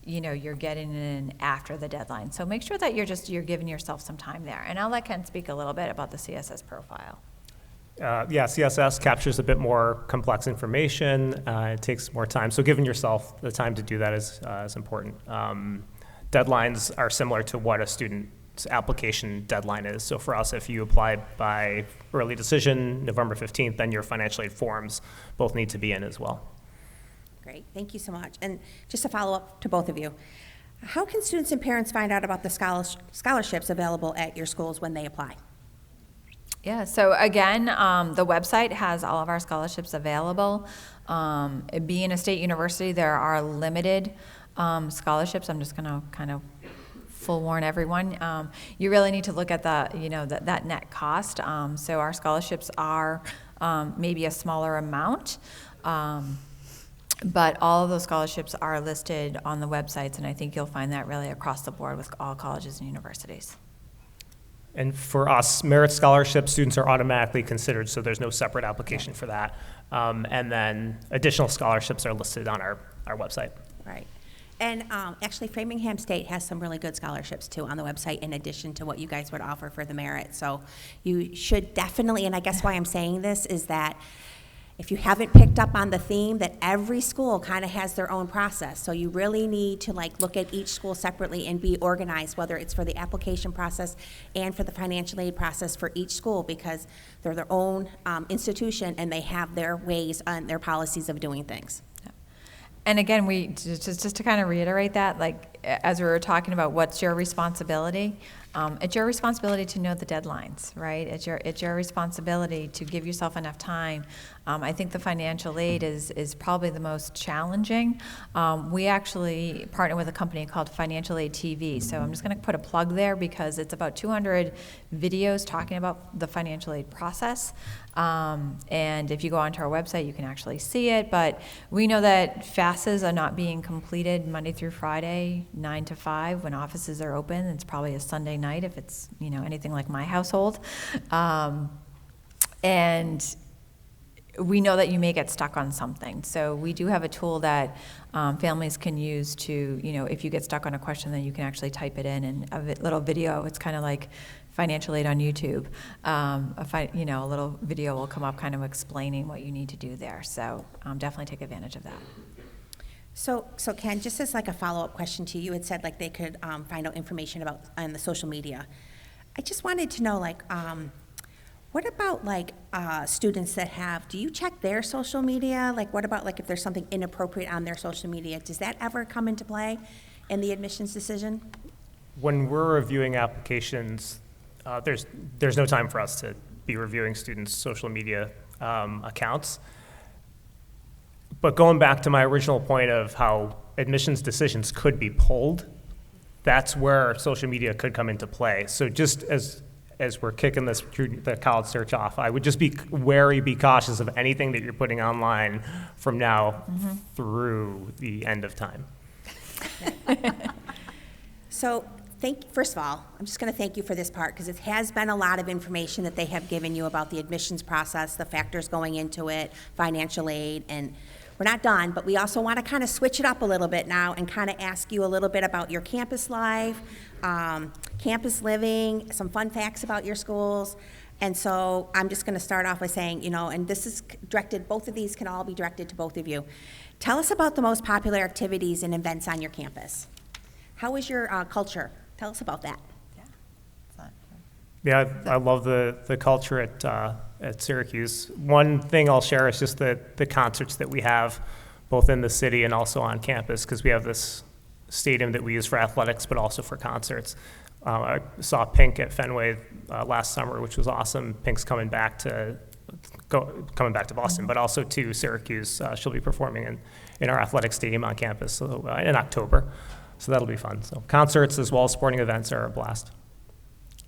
you're getting it in after the deadline. So make sure that you're giving yourself some time there. And I'll let Ken speak a little bit about the CSS profile. CSS captures a bit more complex information. It takes more time. So giving yourself the time to do that is important. Deadlines are similar to what a student's application deadline is. So for us, if you apply by early decision, November 15th, then your financial aid forms both need to be in as well. Great, thank you so much. And just a follow-up to both of you. How can students and parents find out about the scholarships available at your schools when they apply? Yeah, so again, the website has all of our scholarships available. Being a state university, there are limited scholarships. I'm just going to kind of full warn everyone. You really need to look at that net cost. So our scholarships are maybe a smaller amount. But all of those scholarships are listed on the websites, and I think you'll find that really across the board with all colleges and universities. And for us, merit scholarship students are automatically considered, so there's no separate application for that. And then additional scholarships are listed on our website. Right. And actually, Framingham State has some really good scholarships, too, on the website, in addition to what you guys would offer for the merit. So you should definitely, and I guess why I'm saying this is that if you haven't picked up on the theme that every school kind of has their own process, so you really need to look at each school separately and be organized, whether it's for the application process and for the financial aid process for each school, because they're their own institution and they have their ways and their policies of doing things. And again, we just to kind of reiterate that, as we were talking about what's your responsibility, it's your responsibility to know the deadlines, right? It's your responsibility to give yourself enough time I think the financial aid is probably the most challenging. We actually partner with a company called Financial Aid TV, so I'm just going to put a plug there because it's about 200 videos talking about the financial aid process. And if you go onto our website, you can actually see it. But we know that FAFSAs are not being completed Monday through Friday, 9 to 5, when offices are open. It's probably a Sunday night if it's, anything like my household. And we know that you may get stuck on something. So we do have a tool that families can use to, if you get stuck on a question, then you can actually type it in and a little video. It's kind of like financial aid on YouTube. A little video will come up kind of explaining what you need to do there. So definitely take advantage of that. So Ken, just as like a follow-up question to you, you had said like they could find out information about on the social media. I just wanted to know what about students that do you check their social media? Like what about if there's something inappropriate on their social media? Does that ever come into play in the admissions decision? When we're reviewing applications, there's no time for us to be reviewing students' social media accounts. But going back to my original point of how admissions decisions could be pulled, that's where social media could come into play. So just as we're kicking the college search off, I would just be wary, be cautious of anything that you're putting online from now through the end of time. So first of all, I'm just going to thank you for this part because it has been a lot of information that they have given you about the admissions process, the factors going into it, financial aid, and we're not done, but we also want to kind of switch it up a little bit now and kind of ask you a little bit about your campus life, campus living, some fun facts about your schools. And so I'm just going to start off by saying, and this is directed, both of these can all be directed to both of you. Tell us about the most popular activities and events on your campus. How is your culture? Tell us about that. Yeah, I love the culture at Syracuse. One thing I'll share is just the concerts that we have both in the city and also on campus, because we have this stadium that we use for athletics but also for concerts. I saw Pink at Fenway last summer, which was awesome. Pink's coming back to Boston, but also to Syracuse. She'll be performing in our athletic stadium on campus in October. So that'll be fun. So concerts as well as sporting events are a blast.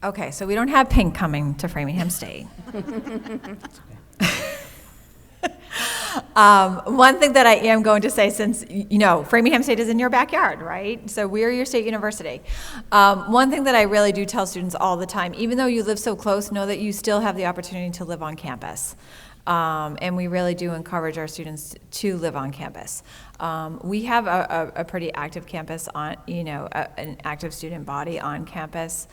Okay, so we don't have Pink coming to Framingham State. One thing that I am going to say, since, Framingham State is in your backyard, right? So we're your state university. One thing that I really do tell students all the time, even though you live so close, know that you still have the opportunity to live on campus. And we really do encourage our students to live on campus. We have a pretty active campus on, an active student body on campus.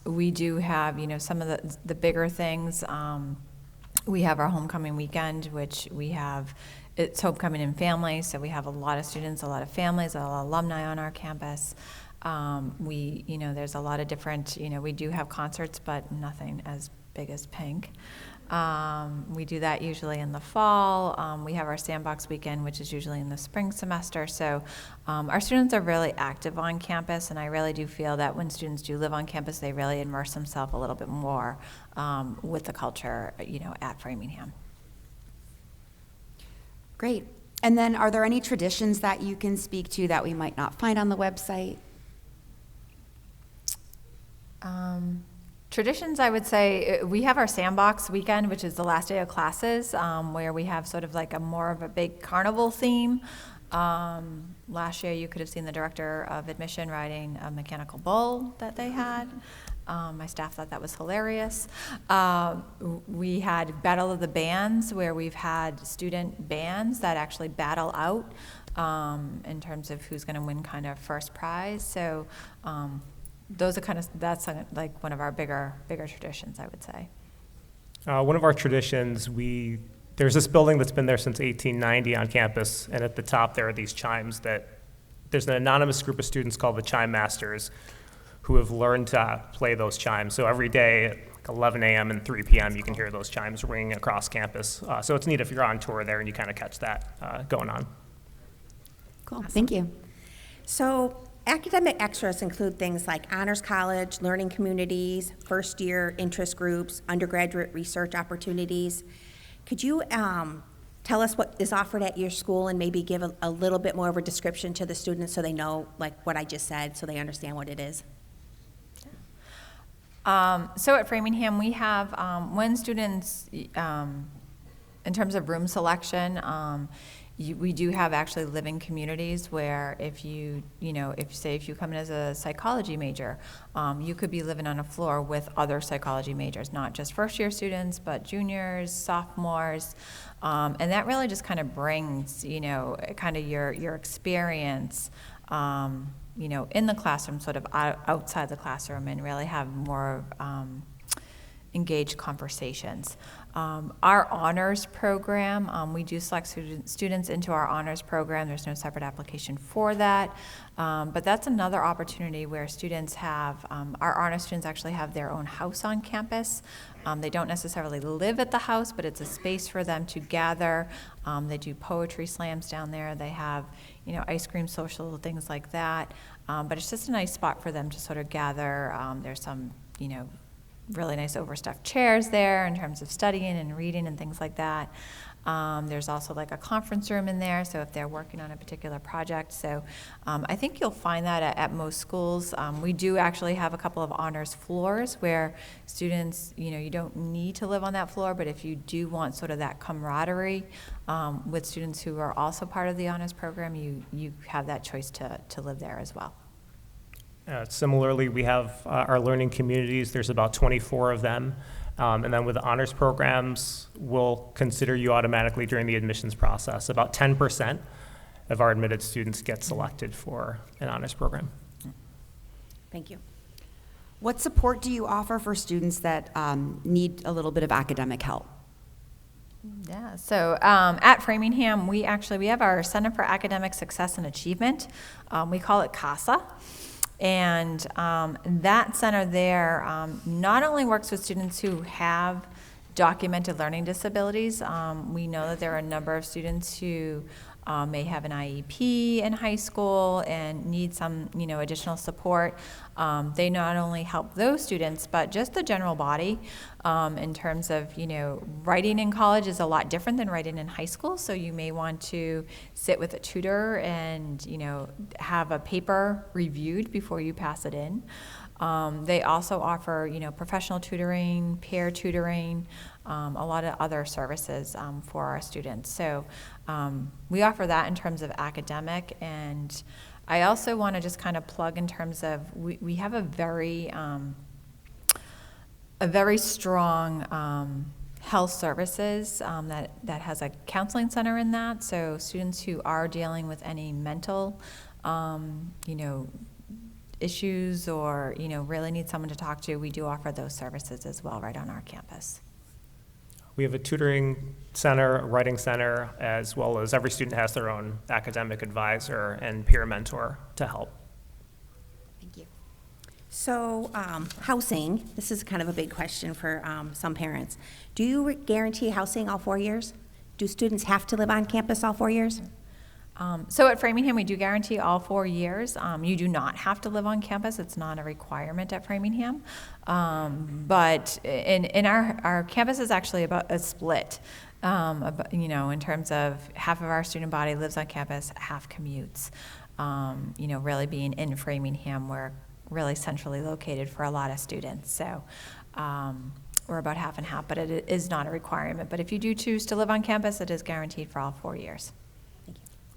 We do have, some of the bigger things. We have our homecoming weekend, which it's homecoming and family, so we have a lot of students, a lot of families, a lot of alumni on our campus. There's a lot of different, we do have concerts, but nothing as big as Pink. We do that usually in the fall. We have our sandbox weekend, which is usually in the spring semester. So our students are really active on campus, and I really do feel that when students do live on campus, they really immerse themselves a little bit more with the culture, at Framingham. Great. And then are there any traditions that you can speak to that we might not find on the website? Traditions, I would say, we have our sandbox weekend, which is the last day of classes, where we have sort of like more of a big carnival theme. Last year, you could have seen the director of admission riding a mechanical bull that they had. My staff thought that was hilarious. We had Battle of the Bands, where we've had student bands that actually battle out in terms of who's going to win kind of first prize. So that's like one of our bigger traditions, I would say. One of our traditions, there's this building that's been there since 1890 on campus, and at the top there are these chimes there's an anonymous group of students called the Chime Masters who have learned to play those chimes. So every day at 11 a.m. and 3 p.m. you can hear those chimes ringing across campus. So it's neat if you're on tour there and you kind of catch that going on. Cool, thank you. So academic extras include things like honors college, learning communities, first year interest groups, undergraduate research opportunities. Could you tell us what is offered at your school and maybe give a little bit more of a description to the students so they know, like what I just said, so they understand what it is? So at Framingham, we have, when students, in terms of room selection, we do have actually living communities where if you come in as a psychology major, you could be living on a floor with other psychology majors, not just first-year students, but juniors, sophomores, and that really just kind of brings, kind of your experience, in the classroom, sort of outside the classroom, and really have more engaged conversations. Our honors program, we do select students into our honors program. There's no separate application for that. But that's another opportunity where students have, our honors students actually have their own house on campus. They don't necessarily live at the house, but it's a space for them to gather. They do poetry slams down there. They have, ice cream social, things like that. But it's just a nice spot for them to sort of gather. There's some, really nice overstuffed chairs there in terms of studying and reading and things like that. There's also like a conference room in there, so if they're working on a particular project. So I think you'll find that at most schools. We do actually have a couple of honors floors where students, you don't need to live on that floor, but if you do want sort of that camaraderie with students who are also part of the honors program, you have that choice to live there as well. Similarly, we have our learning communities. There's about 24 of them. And then with the honors programs, we'll consider you automatically during the admissions process. About 10% of our admitted students get selected for an honors program. Thank you. What support do you offer for students that need a little bit of academic help? Yeah, so at Framingham, we have our Center for Academic Success and Achievement. We call it CASA. And that center there not only works with students who have documented learning disabilities. We know that there are a number of students who may have an IEP in high school and need some, additional support. They not only help those students, but just the general body in terms of, writing in college is a lot different than writing in high school. So you may want to sit with a tutor and, have a paper reviewed before you pass it in. They also offer, professional tutoring, peer tutoring, a lot of other services for our students. So we offer that in terms of academic, and I also want to just kind of plug in terms of we have a very strong health services that has a counseling center in that. So students who are dealing with any mental, issues or, really need someone to talk to, we do offer those services as well right on our campus. We have a tutoring center, a writing center, as well as every student has their own academic advisor and peer mentor to help. Thank you. So housing, this is kind of a big question for some parents. Do you guarantee housing all 4 years? Do students have to live on campus all 4 years? So at Framingham, we do guarantee all 4 years. You do not have to live on campus. It's not a requirement at Framingham. But in our campus is actually about a split, in terms of half of our student body lives on campus, half commutes. Really being in Framingham, we're really centrally located for a lot of students. So we're about half and half, but it is not a requirement. But if you do choose to live on campus, it is guaranteed for all 4 years.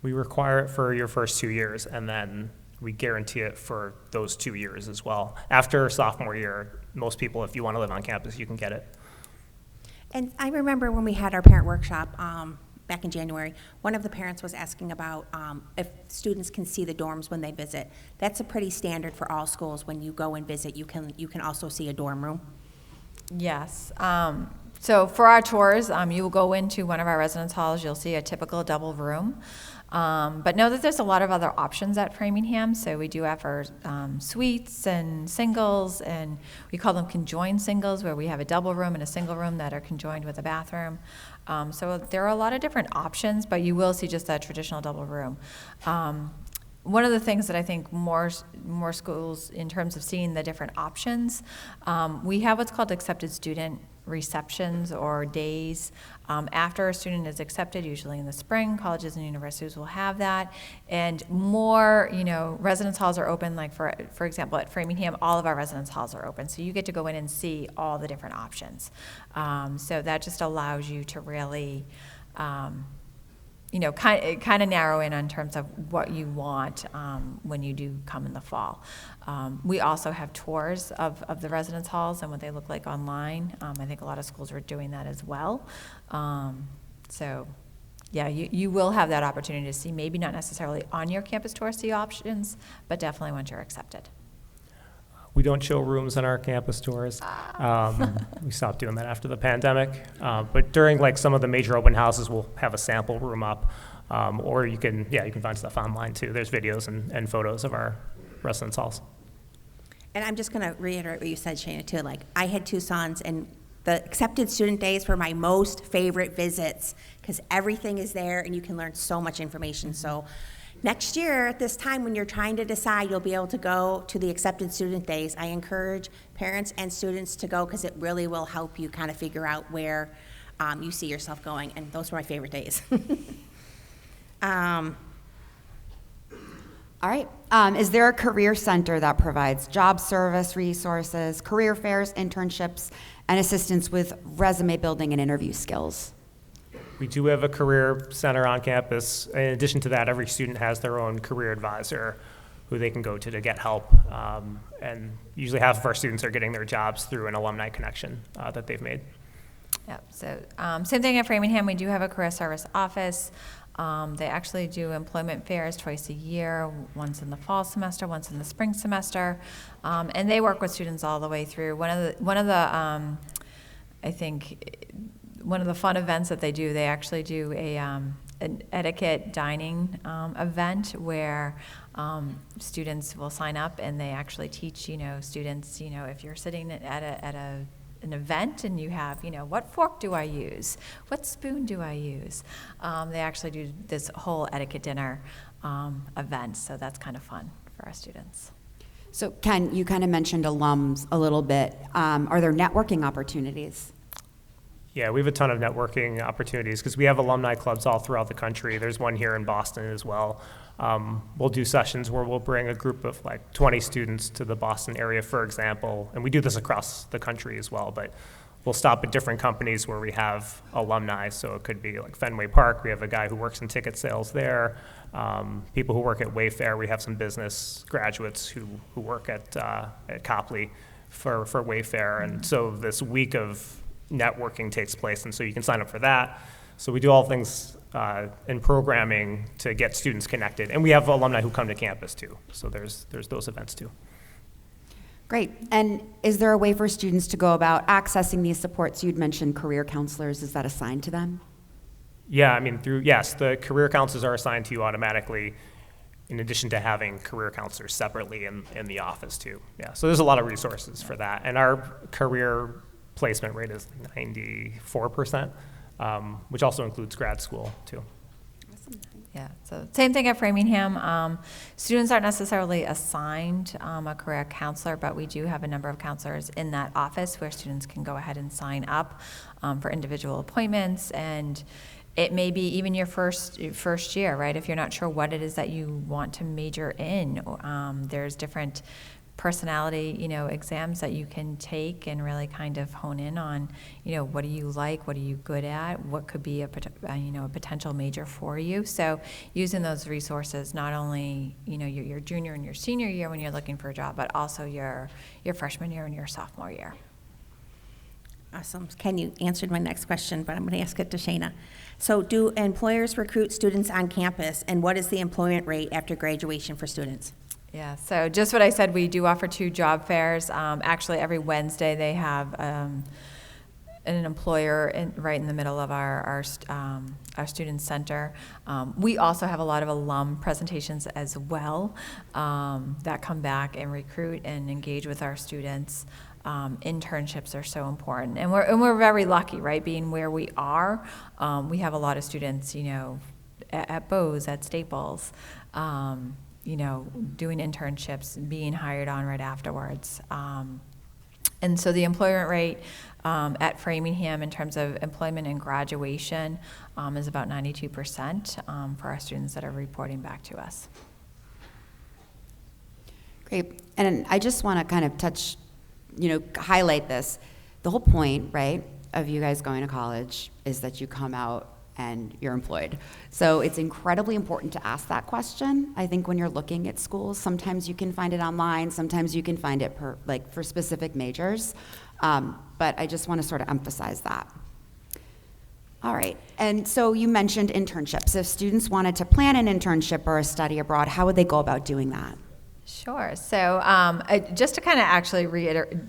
We require it for your first 2 years, and then we guarantee it for those 2 years as well. After sophomore year, most people, if you want to live on campus, you can get it. And I remember when we had our parent workshop back in January, one of the parents was asking about if students can see the dorms when they visit. That's a pretty standard for all schools. When you go and visit, you can also see a dorm room. Yes. So for our tours, you will go into one of our residence halls. You'll see a typical double room. But know that there's a lot of other options at Framingham. So we do offer suites and singles, and we call them conjoined singles, where we have a double room and a single room that are conjoined with a bathroom. So there are a lot of different options, but you will see just that traditional double room. one of the things that I think more schools, in terms of seeing the different options, we have what's called accepted student receptions or days. After a student is accepted, usually in the spring, colleges and universities will have that. And more, residence halls are open, like for example, at Framingham, all of our residence halls are open. So you get to go in and see all the different options. So that just allows you to really, kind of narrow in on terms of what you want when you do come in the fall. We also have tours of the residence halls and what they look like online. I think a lot of schools are doing that as well. So, yeah, you will have that opportunity to see, maybe not necessarily on your campus tour, see options, but definitely once you're accepted. We don't show rooms on our campus tours. We stopped doing that after the pandemic. But during like some of the major open houses, we'll have a sample room up. Or you can find stuff online too. There's videos and photos of our residence halls. And I'm just going to reiterate what you said, Shana, too. Like, I had 2 sons, and the accepted student days were my most favorite visits because everything is there and you can learn so much information. So next year at this time, when you're trying to decide, you'll be able to go to the accepted student days. I encourage parents and students to go because it really will help you kind of figure out where you see yourself going. And those were my favorite days. All right. Is there a career center that provides job service resources, career fairs, internships, and assistance with resume building and interview skills? We do have a career center on campus. In addition to that, every student has their own career advisor who they can go to get help. And usually half of our students are getting their jobs through an alumni connection that they've made. Yep. So same thing at Framingham. We do have a career service office. They actually do employment fairs twice a year, once in the fall semester, once in the spring semester, and they work with students all the way through. One of the I think one of the fun events that they do, they actually do an etiquette dining event where students will sign up and they actually teach students if you're sitting at an event and you have, what fork do I use? What spoon do I use? They actually do this whole etiquette dinner event, so that's kind of fun for our students. So Ken, you kind of mentioned alums a little bit. Are there networking opportunities? Yeah, we have a ton of networking opportunities because we have alumni clubs all throughout the country. There's one here in Boston as well. We'll do sessions where we'll bring a group of like 20 students to the Boston area, for example, and we do this across the country as well, but we'll stop at different companies where we have alumni, so it could be like Fenway Park, we have a guy who works in ticket sales there, people who work at Wayfair, we have some business graduates who work at Copley for Wayfair, and so this week of networking takes place, and so you can sign up for that. So we do all things in programming to get students connected, and we have alumni who come to campus too. So there's those events too. Great. And is there a way for students to go about accessing these supports? You'd mentioned career counselors. Is that assigned to them? Yeah, I mean, yes, the career counselors are assigned to you automatically, in addition to having career counselors separately in the office too. Yeah, so there's a lot of resources for that, and our career placement rate is 94%. Which also includes grad school too. Yeah, so same thing at Framingham. Students aren't necessarily assigned a career counselor, but we do have a number of counselors in that office where students can go ahead and sign up for individual appointments, and it may be even your first year, right? If you're not sure what it is that you want to major in, there's different personality, exams that you can take and really kind of hone in on, what do you like, what are you good at, what could be a potential major for you. So using those resources, not only, your junior and your senior year when you're looking for a job, but also your freshman year and your sophomore year. Awesome. Ken, you answered my next question, but I'm going to ask it to Shana. So do employers recruit students on campus, and what is the employment rate after graduation for students? Yeah, so just what I said, we do offer 2 job fairs. Actually, every Wednesday they have an employer right in the middle of our student center. We also have a lot of alum presentations as well that come back and recruit and engage with our students. Internships are so important, and we're very lucky, right? Being where we are, we have a lot of students, at Bose, at Staples. doing internships, being hired on right afterwards. And so the employment rate at Framingham in terms of employment and graduation is about 92% for our students that are reporting back to us. Great. And I just want to kind of touch, highlight this. The whole point, right, of you guys going to college is that you come out and you're employed. So it's incredibly important to ask that question. I think when you're looking at schools, sometimes you can find it online, sometimes you can find it for specific majors. But I just want to sort of emphasize that. All right, and so you mentioned internships. If students wanted to plan an internship or a study abroad, how would they go about doing that? Sure. So just to kind of actually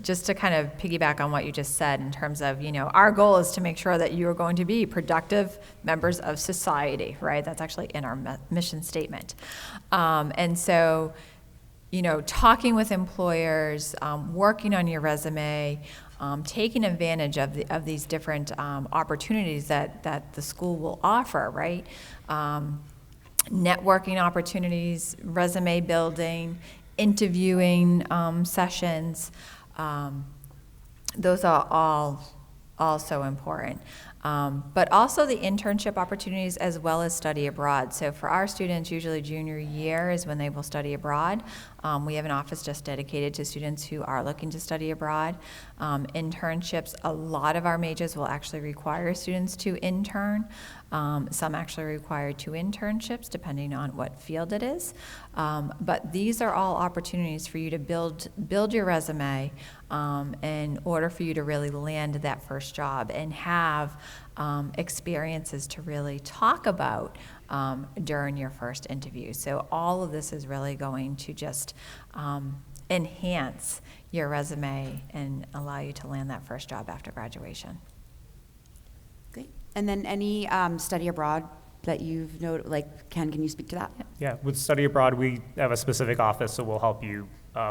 just to kind of piggyback on what you just said in terms of, our goal is to make sure that you are going to be productive members of society, right? That's actually in our mission statement. And so, talking with employers, working on your resume, taking advantage of these different opportunities that the school will offer, right? Networking opportunities, resume building, interviewing sessions. Those are all also important. But also the internship opportunities as well as study abroad. So for our students, usually junior year is when they will study abroad. We have an office just dedicated to students who are looking to study abroad. Internships, a lot of our majors will actually require students to intern. Some actually require 2 internships, depending on what field it is. But these are all opportunities for you to build your resume in order for you to really land that first job and have experiences to really talk about during your first interview. So all of this is really going to just enhance your resume and allow you to land that first job after graduation. Great. And then any study abroad that you've noted, Ken, can you speak to that? Yeah, with study abroad, we have a specific office, so we'll help you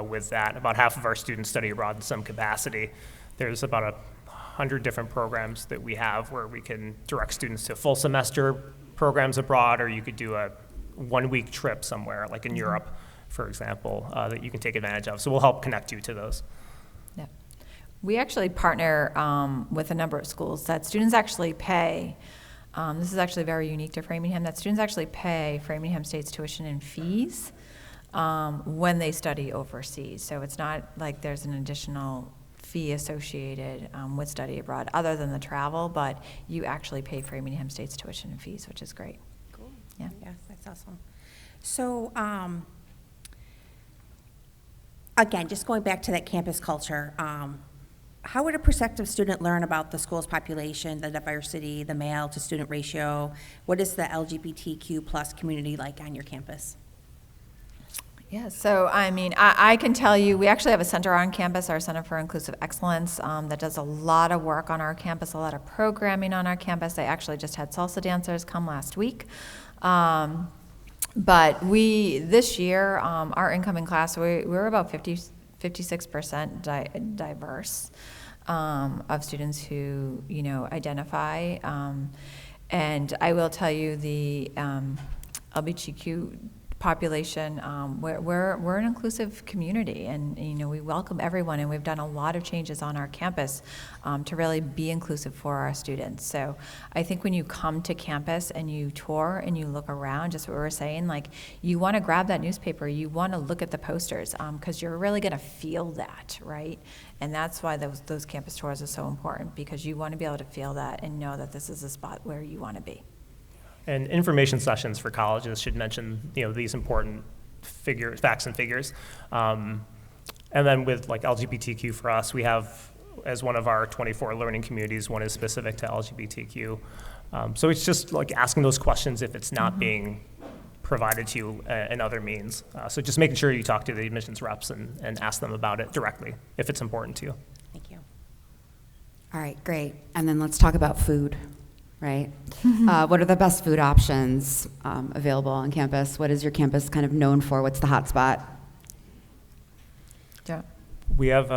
with that. About half of our students study abroad in some capacity. There's about 100 different programs that we have where we can direct students to full semester programs abroad, or you could do a 1-week trip somewhere, like in Europe, for example, that you can take advantage of. So we'll help connect you to those. Yeah. We actually partner with a number of schools that students actually pay. This is actually very unique to Framingham, that students actually pay Framingham State's tuition and fees when they study overseas. So it's not like there's an additional fee associated with study abroad other than the travel, but you actually pay Framingham State's tuition and fees, which is great. Cool. Yeah. Yes, that's awesome. So, again, just going back to that campus culture, how would a prospective student learn about the school's population, the diversity, the male to student ratio? What is the LGBTQ plus community like on your campus? Yeah, so I can tell you, we actually have a center on campus, our Center for Inclusive Excellence, that does a lot of work on our campus, a lot of programming on our campus. They actually just had salsa dancers come last week. But this year, our incoming class, we're about 56% diverse of students who, identify. And I will tell you the LGBTQ population, we're an inclusive community, and we welcome everyone, and we've done a lot of changes on our campus to really be inclusive for our students. So I think when you come to campus and you tour and you look around, just what we were saying, you want to grab that newspaper, you want to look at the posters, because you're really going to feel that, right? And that's why those campus tours are so important, because you want to be able to feel that and know that this is a spot where you want to be. And information sessions for colleges should mention, these important facts and figures. And then with LGBTQ for us, we have, as one of our 24 learning communities, one is specific to LGBTQ. So it's just asking those questions if it's not being provided to you in other means. So just making sure you talk to the admissions reps and ask them about it directly if it's important to you. Thank you. All right, great. And then let's talk about food. Right? What are the best food options available on campus? What is your campus kind of known for? What's the hot spot? Yeah. We have,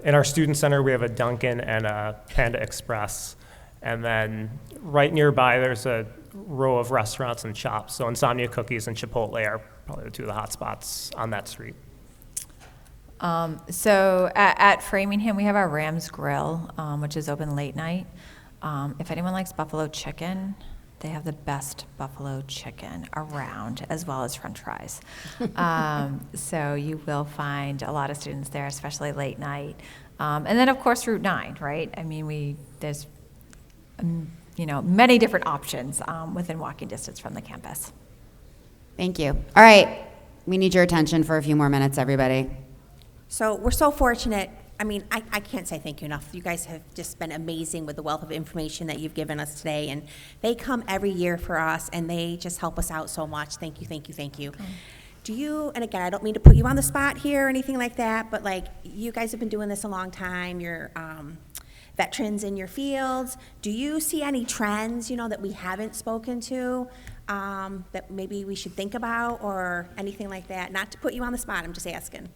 in our student center, we have a Dunkin' and a Panda Express. And then right nearby, there's a row of restaurants and shops. So Insomnia Cookies and Chipotle are probably the two of the hot spots on that street. So at Framingham, we have our Rams Grill, which is open late night. If anyone likes buffalo chicken, they have the best buffalo chicken around, as well as French fries. So you will find a lot of students there, especially late night. And then, of course, Route 9, right? I mean, there's many different options within walking distance from the campus. Thank you. All right, we need your attention for a few more minutes, everybody. So we're so fortunate. I mean, I can't say thank you enough. You guys have just been amazing with the wealth of information that you've given us today. And they come every year for us, and they just help us out so much. Thank you, thank you, thank you. Do you, and again, I don't mean to put you on the spot here or anything like that, but like, you guys have been doing this a long time. You're veterans in your fields. Do you see any trends, that we haven't spoken to that maybe we should think about or anything like that? Not to put you on the spot, I'm just asking.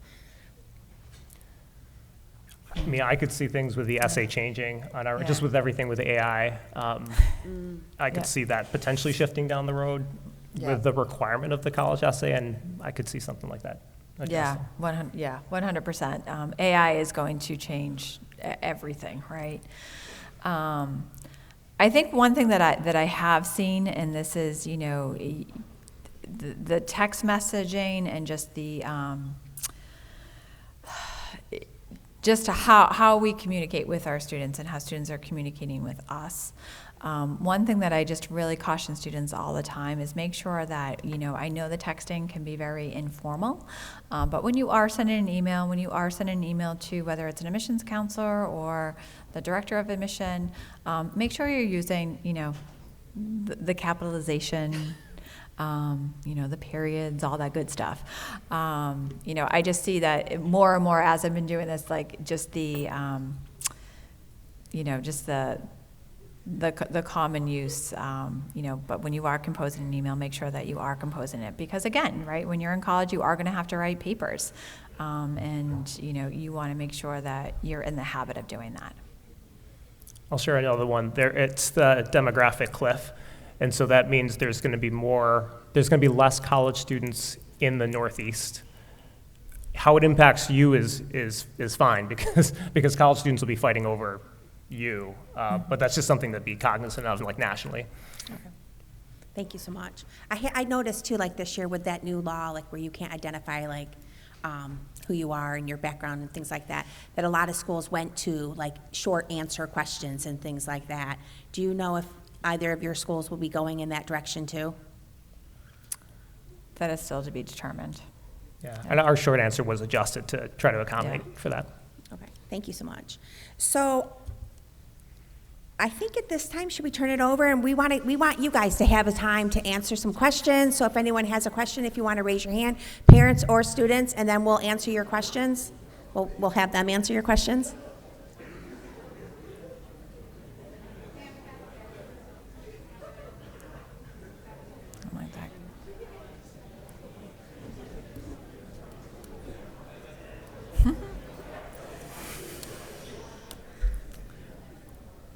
I mean, I could see things with the essay changing on our, just with everything with AI. I could see that potentially shifting down the road with the requirement of the college essay, and I could see something like that. 100%. AI is going to change everything, right? I think one thing that I have seen, and this is, the text messaging and just the just how we communicate with our students and how students are communicating with us. One thing that I just really caution students all the time is make sure that, I know the texting can be very informal, but when you are sending an email, to whether it's an admissions counselor or the director of admission, make sure you're using, the capitalization, the periods, all that good stuff. I just see that more and more as I've been doing this, like just the, just the common use, but when you are composing an email, make sure that you are composing it. Because again, right, when you're in college, you are going to have to write papers. And, you want to make sure that you're in the habit of doing that. I'll share another one. It's the demographic cliff. And so that means there's going to be less college students in the Northeast. How it impacts you is fine because college students will be fighting over you, but that's just something to be cognizant of, like nationally. Okay. Thank you so much. I noticed too, like this year with that new law, like where you can't identify like who you are and your background and things like that, that a lot of schools went to like short answer questions and things like that. Do you know if either of your schools will be going in that direction too? That is still to be determined. Yeah, and our short answer was adjusted to try to accommodate for that. Okay, thank you so much. So I think at this time, should we turn it over? And we want you guys to have a time to answer some questions. So if anyone has a question, if you want to raise your hand, parents or students, and then we'll answer your questions. We'll have them answer your questions.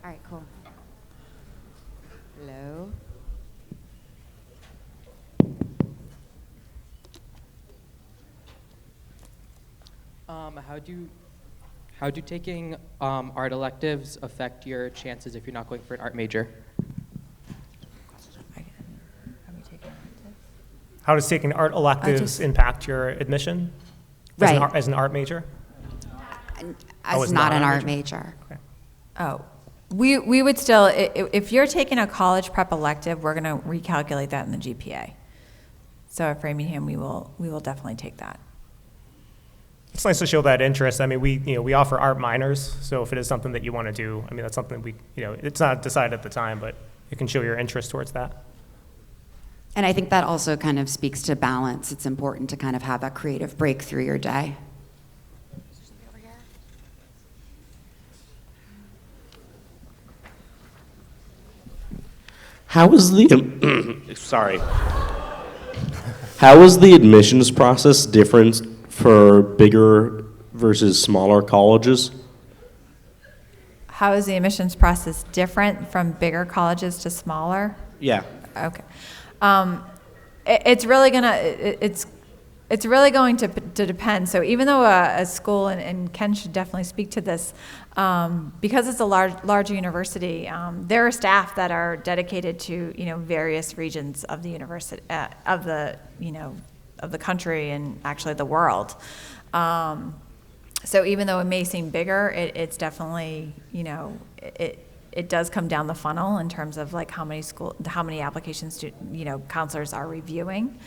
All right, cool. Hello. How do taking art electives affect your chances if you're not going for an art major? How does taking art electives impact your admission? Right. As an art major? As not an art major. Okay. Oh, we would still, if you're taking a college prep elective, we're going to recalculate that in the GPA. So at Framingham, we will definitely take that. It's nice to show that interest. I mean, we offer art minors, so if it is something that you want to do, I mean, that's something it's not decided at the time, but it can show your interest towards that. And I think that also kind of speaks to balance. It's important to kind of have that creative break through your day. How is the How is the admissions process different for bigger versus smaller colleges? How is the admissions process different from bigger colleges to smaller? Yeah. Okay. it's really it's really going to depend. So even though a school, and Ken should definitely speak to this, because it's a large university, there are staff that are dedicated to various regions of the university, of the country, and actually the world. So even though it may seem bigger, it's definitely it does come down the funnel in terms of like how many applications counselors are reviewing.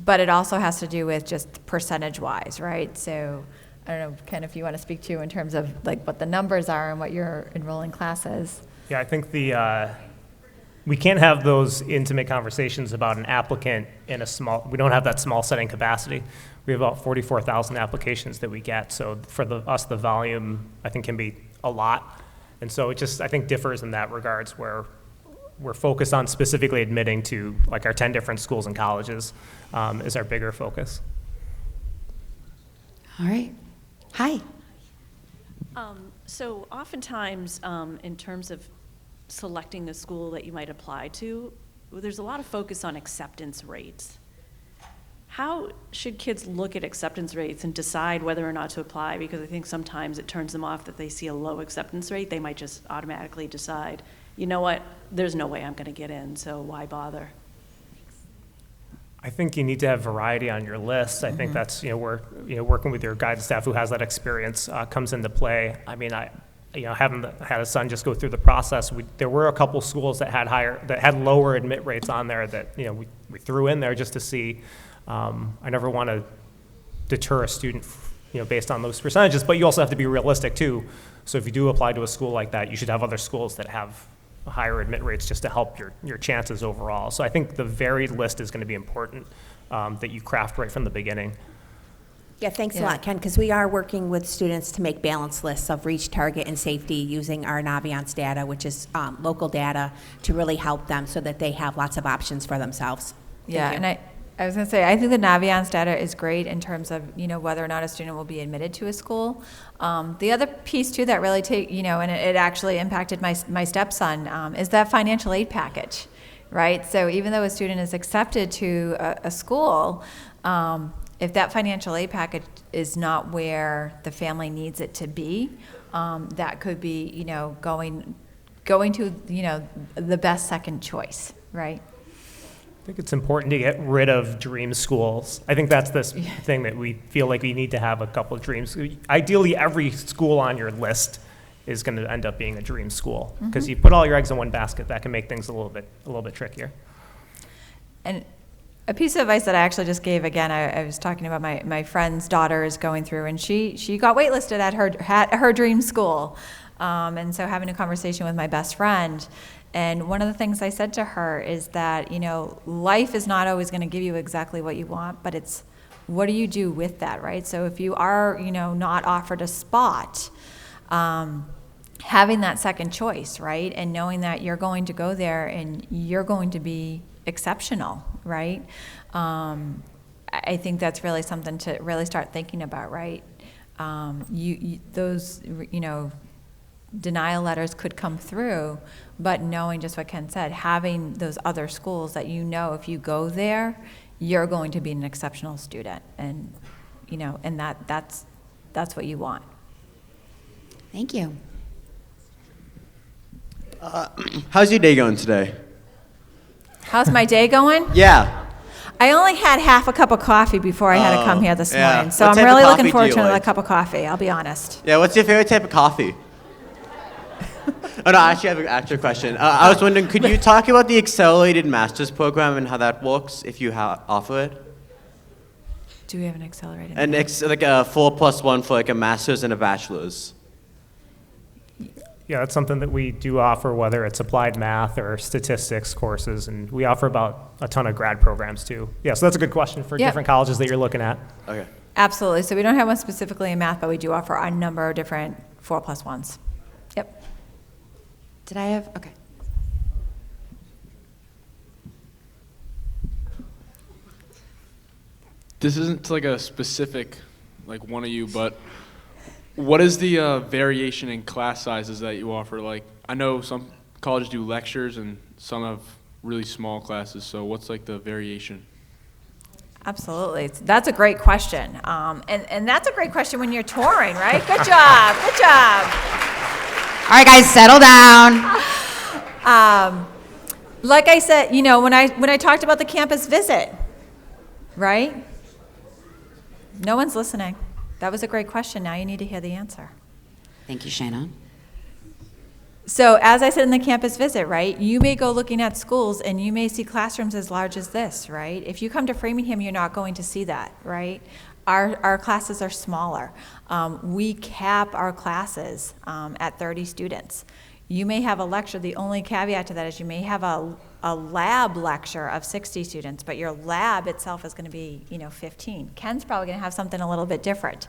But it also has to do with just percentage-wise, right? So I don't know, Ken, if you want to speak to in terms of like what the numbers are and what your enrolling classes. Yeah, I think we can't have those intimate conversations about an applicant in we don't have that small setting capacity. We have about 44,000 applications that we get. So for us, the volume, I think, can be a lot. And so it just, I think, differs in that regards, where we're focused on specifically admitting to like our 10 different schools and colleges is our bigger focus. All right. Hi. So oftentimes, in terms of selecting a school that you might apply to, there's a lot of focus on acceptance rates. How should kids look at acceptance rates and decide whether or not to apply? Because I think sometimes it turns them off that they see a low acceptance rate. They might just automatically decide, you know what, there's no way I'm going to get in, so why bother? I think you need to have variety on your list. I think that's, where, working with your guidance staff who has that experience comes into play. I mean, having had a son just go through the process, there were a couple schools that had lower admit rates on there that, we threw in there just to see. I never want to deter a student, based on those percentages, but you also have to be realistic too. So if you do apply to a school like that, you should have other schools that have higher admit rates just to help your chances overall. So I think the varied list is going to be important, that you craft right from the beginning. Yeah, thanks a lot, Ken, because we are working with students to make balanced lists of reach, target, and safety using our Naviance data, which is local data, to really help them so that they have lots of options for themselves. Yeah, and I was going to say, I think the Naviance data is great in terms of, whether or not a student will be admitted to a school. The other piece, too, that really and it actually impacted my stepson, is that financial aid package, right? So even though a student is accepted to a school, if that financial aid package is not where the family needs it to be, that could be, going to, the best second choice, right? I think it's important to get rid of dream schools. I think that's this thing that we feel like we need to have a couple of dreams. Ideally, every school on your list is going to end up being a dream school, because you put all your eggs in one basket. That can make things a little bit trickier. And a piece of advice that I actually just gave, again, I was talking about my friend's daughter is going through, and she got waitlisted at her dream school. And so having a conversation with my best friend, and one of the things I said to her is that, life is not always going to give you exactly what you want, but it's what do you do with that, right? So if you are, not offered a spot, having that second choice, right? And knowing that you're going to go there and you're going to be exceptional, right? I think that's really something to really start thinking about, right? Those denial letters could come through, but knowing just what Ken said, having those other schools that if you go there, you're going to be an exceptional student, and and that's what you want. Thank you. How's your day going today? How's my day going? Yeah. I only had half a cup of coffee before I had to come here this morning, so What I'm type of really coffee looking do forward you to another like? cup of coffee, I'll be honest. Yeah, what's your favorite type of coffee? Oh, no, actually, I have an actual question. I was wondering, could you talk about the Accelerated Master's Program and how that works, if you offer it? Do we have an accelerated? And it's like a 4+1 for like a master's and a bachelor's. Yeah, that's something that we do offer, whether it's applied math or statistics courses, and we offer about a ton of grad programs too. Yeah, so that's a good question for different colleges that you're looking at. Okay. Absolutely. So we don't have one specifically in math, but we do offer a number of different 4+1s. Yep. Did I have, okay. This isn't like a specific, like one of you, but what is the variation in class sizes that you offer? Like, I know some colleges do lectures and some have really small classes. So what's like the variation? Absolutely. That's a great question. And that's a great question when you're touring, right? Good job. Good job. All right, guys, settle down. Like I said, you know, when I talked about the campus visit, right? No one's listening. That was a great question. Now you need to hear the answer. Thank you, Shayna. So as I said in the campus visit, right, you may go looking at schools and you may see classrooms as large as this, right? If you come to Framingham, you're not going to see that, right? Our classes are smaller. We cap our classes at 30 students. You may have a lecture. The only caveat to that is you may have a lab lecture of 60 students, but your lab itself is going to be, 15. Ken's probably going to have something a little bit different.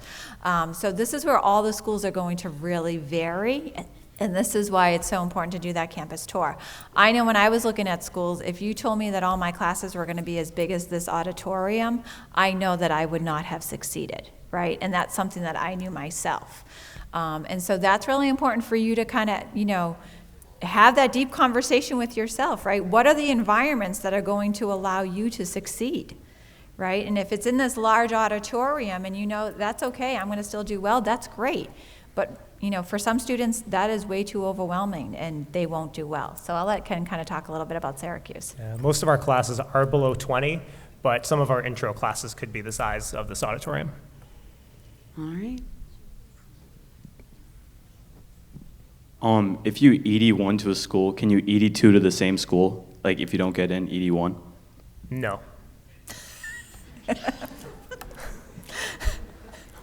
So this is where all the schools are going to really vary. And this is why it's so important to do that campus tour. I know when I was looking at schools, if you told me that all my classes were going to be as big as this auditorium, I know that I would not have succeeded, right? And that's something that I knew myself. And so that's really important for you to kind of, have that deep conversation with yourself, right? What are the environments that are going to allow you to succeed, right? And if it's in this large auditorium and that's okay, I'm going to still do well, that's great. But for some students, that is way too overwhelming, and they won't do well. So I'll let Ken kind of talk a little bit about Syracuse. Most of our classes are below 20, but some of our intro classes could be the size of this auditorium. All right. If you ED1 to a school, can you ED2 to the same school? Like if you don't get in ED1? No.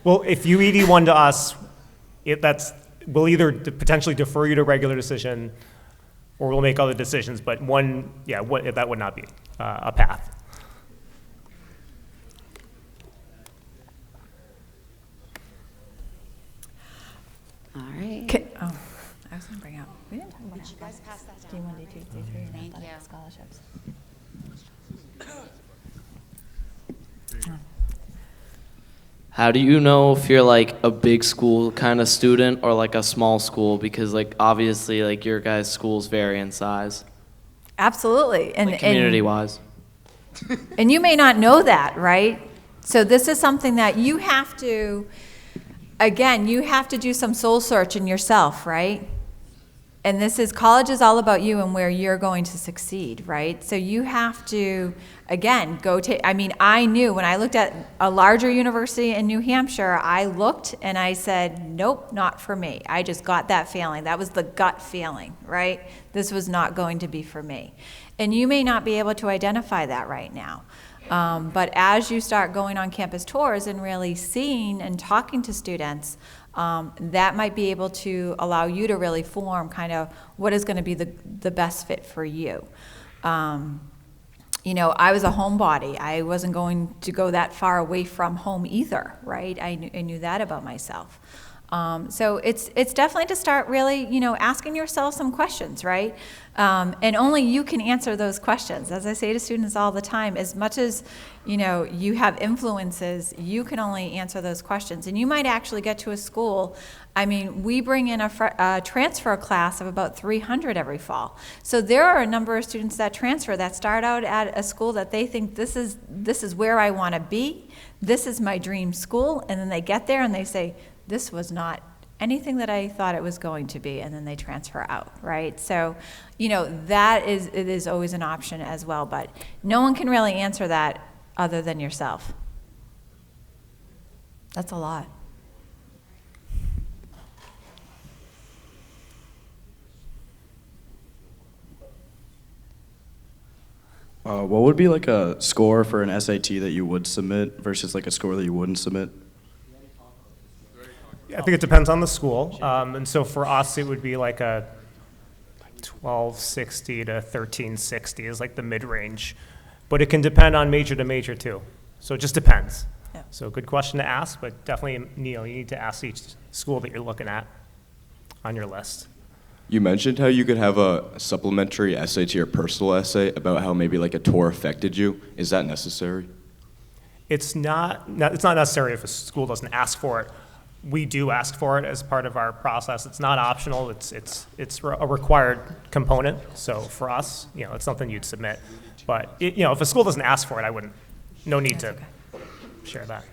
Well, if you ED1 to us, we'll either potentially defer you to regular decision, or we'll make other decisions. But that would not be a path. All right. I was going to bring up. We didn't talk about that. D1, D2, D3, and athletic scholarships. How do you know if you're like a big school kind of student or like a small school? Because like obviously like your guys' schools vary in size. Absolutely. And like community-wise. And you may not know that, right? So this is something that you have to, again, you have to do some soul searching yourself, right? And college is all about you and where you're going to succeed, right? So you have to, again, I knew when I looked at a larger university in New Hampshire, I looked and I said, nope, not for me. I just got that feeling. That was the gut feeling, right? This was not going to be for me. And you may not be able to identify that right now. But as you start going on campus tours and really seeing and talking to students, that might be able to allow you to really form kind of what is going to be the best fit for you. I was a homebody. I wasn't going to go that far away from home either, right? I knew that about myself. So it's definitely to start really, asking yourself some questions, right? And only you can answer those questions. As I say to students all the time, as much as, you have influences, you can only answer those questions. And you might actually get to a school, we bring in a transfer class of about 300 every fall. So there are a number of students that transfer that start out at a school that they think this is where I want to be, this is my dream school, and then they get there and they say, this was not anything that I thought it was going to be, and then they transfer out, right? So, it is always an option as well, but no one can really answer that other than yourself. That's a lot. What would be like a score for an SAT that you would submit versus like a score that you wouldn't submit? I think it depends on the school. And so for us, it would be like a 1260 to 1360 is like the mid-range. But it can depend on major to major too. So it just depends. Yeah. So good question to ask, but definitely, Neil, you need to ask each school that you're looking at on your list. You mentioned how you could have a supplementary essay to your personal essay about how maybe like a tour affected you. Is that necessary? It's not necessary if a school doesn't ask for it. we do ask for it as part of our process. It's not optional. It's a required component. So for us, it's something you'd submit. But if a school doesn't ask for it, I wouldn't. No need to share that.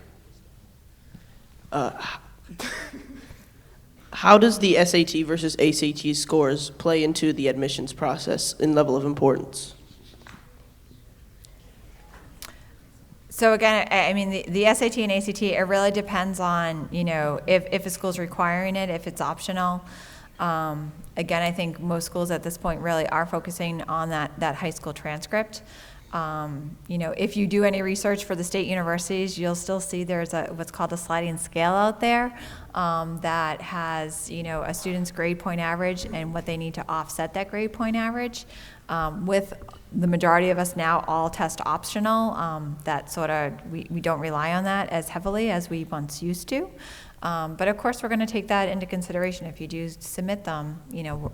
How does the SAT versus ACT scores play into the admissions process in level of importance? So again, I mean, the SAT and ACT, it really depends on, if a school's requiring it, if it's optional. Again, I think most schools at this point really are focusing on that high school transcript. If you do any research for the state universities, you'll still see there's what's called a sliding scale out there that has, a student's grade point average and what they need to offset that grade point average. With the majority of us now all test optional, that sort of, we don't rely on that as heavily as we once used to. But of course, we're going to take that into consideration. If you do submit them,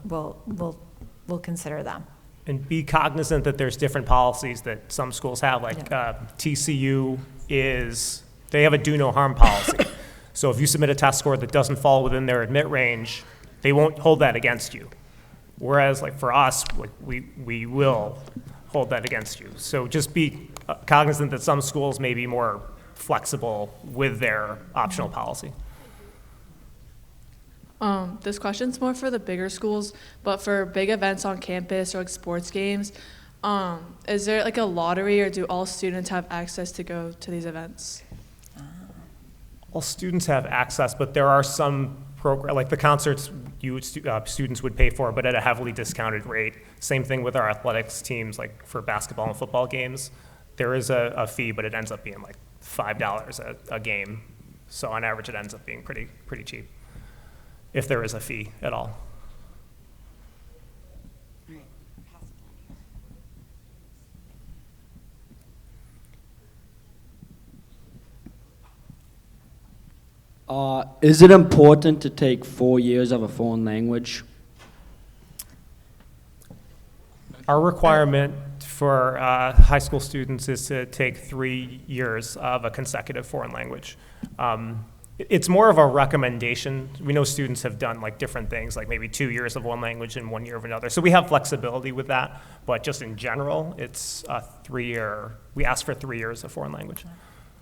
we'll consider them. And be cognizant that there's different policies that some schools have, like TCU they have a do no harm policy. So if you submit a test score that doesn't fall within their admit range, they won't hold that against you. Whereas like for us, we will hold that against you. So just be cognizant that some schools may be more flexible with their optional policy. This question's more for the bigger schools, but for big events on campus or like sports games, is there like a lottery, or do all students have access to go to these events? All students have access, but there are some like the concerts students would pay for, but at a heavily discounted rate. Same thing with our athletics teams, like for basketball and football games. There is a fee, but it ends up being like $5 a game. So on average, it ends up being pretty cheap, if there is a fee at all. Is it important to take 4 years of a foreign language? Our requirement for high school students is to take 3 years of a consecutive foreign language. It's more of a recommendation. We know students have done like different things, like maybe 2 years of one language and 1 year of another. So we have flexibility with that, but just in general, it's a 3-year, we ask for 3 years of foreign language.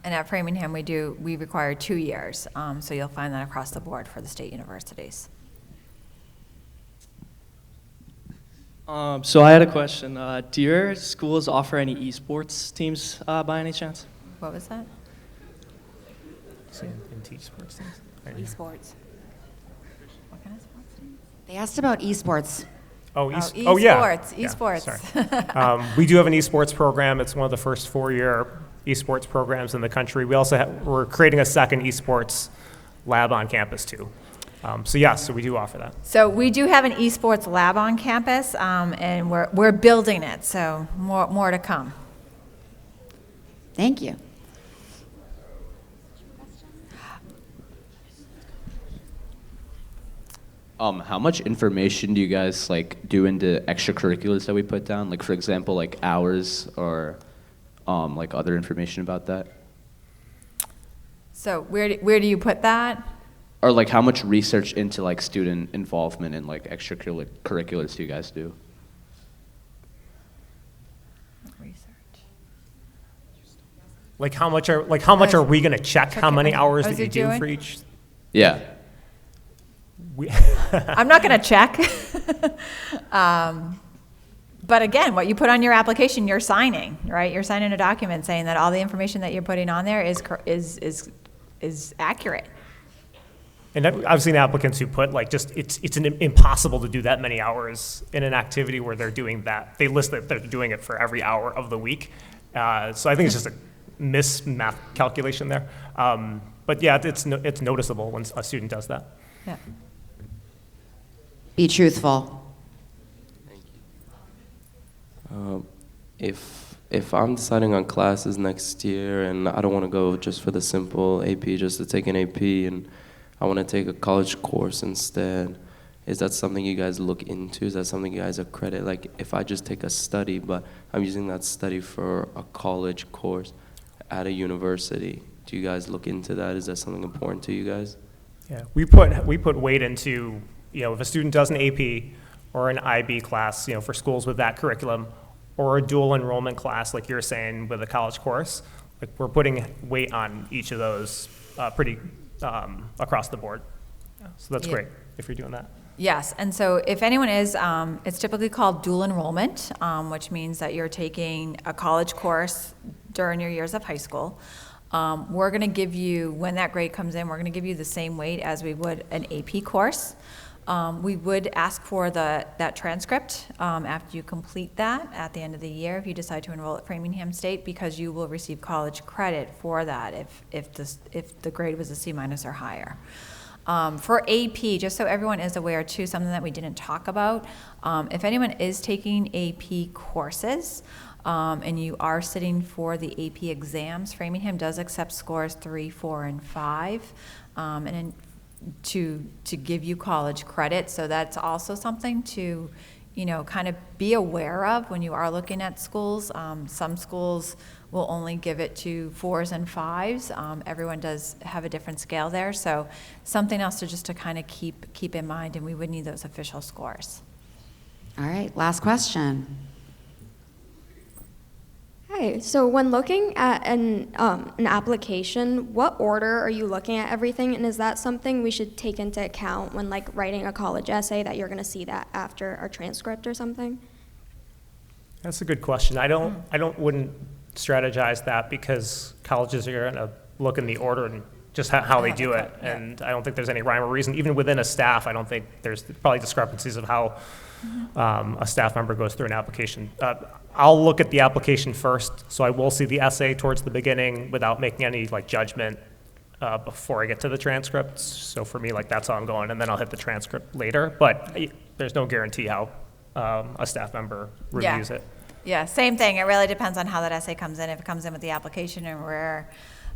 And at Framingham, we require 2 years. So you'll find that across the board for the state universities. So I had a question. Do your schools offer any esports teams by any chance? What was that? In esports things? Esports. What kind of sports teams? They asked about esports. Yeah. Esports. Sorry. We do have an esports program. It's one of the first 4-year esports programs in the country. We also we're creating a second esports lab on campus too. So we do offer that. So we do have an esports lab on campus, and we're building it. So more to come. Thank you. How much information do you guys do into extracurriculars that we put down? Like for example, like hours or like other information about that? So where do you put that? Or like how much research into like student involvement in like extracurriculars do you guys do? Research. Like how much are we going to check how many hours that you do for each? Yeah. I'm not going to check. But again, what you put on your application, you're signing, right? You're signing a document saying that all the information that you're putting on there is accurate. And I've seen applicants who put it's impossible to do that many hours in an activity where they're doing that. They list that they're doing it for every hour of the week. So I think it's just a mismath calculation there. But yeah, it's noticeable when a student does that. Yeah. Be truthful. If I'm deciding on classes next year and I don't want to go just for the simple AP, just to take an AP, and I want to take a college course instead, is that something you guys look into? Is that something you guys accredit? Like if I just take a study, but I'm using that study for a college course at a university, do you guys look into that? Is that something important to you guys? Yeah, we put weight into, if a student does an AP or an IB class, for schools with that curriculum, or a dual enrollment class, like you're saying, with a college course, like we're putting weight on each of those pretty across the board. So that's great if you're doing that. Yes, and so if anyone is, it's typically called dual enrollment, which means that you're taking a college course during your years of high school. We're going to give you, when that grade comes in, we're going to give you the same weight as we would an AP course. We would ask for that transcript after you complete that at the end of the year if you decide to enroll at Framingham State, because you will receive college credit for that if the grade was a C- or higher. For AP, just so everyone is aware too, something that we didn't talk about, if anyone is taking AP courses, and you are sitting for the AP exams, Framingham does accept scores 3, 4, and 5, and then to give you college credit. So that's also something to, kind of be aware of when you are looking at schools. Some schools will only give it to 4s and 5s. Everyone does have a different scale there. So something else to kind of keep in mind, and we would need those official scores. All right, last question. Hi, so when looking at an application, what order are you looking at everything, and is that something we should take into account when writing a college essay, that you're going to see that after our transcript or something? That's a good question. wouldn't strategize that, because colleges are going to look in the order and just how they do it, and I don't think there's any rhyme or reason. Even within a staff, I don't think there's probably discrepancies of how a staff member goes through an application. I'll look at the application first, so I will see the essay towards the beginning without making any judgment before I get to the transcripts. So for me, that's how I'm going, and then I'll hit the transcript later. But there's no guarantee how a staff member reviews it. Yeah, same thing. It really depends on how that essay comes in. If it comes in with the application and we're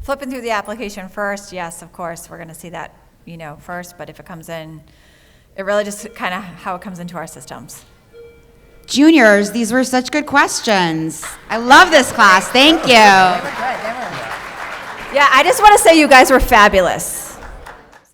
flipping through the application first, yes, of course, we're going to see that, first. But if it comes in, it really just kind of how it comes into our systems. Juniors, these were such good questions. I love this class. Thank you. They were good. Yeah, I just want to say you guys were fabulous.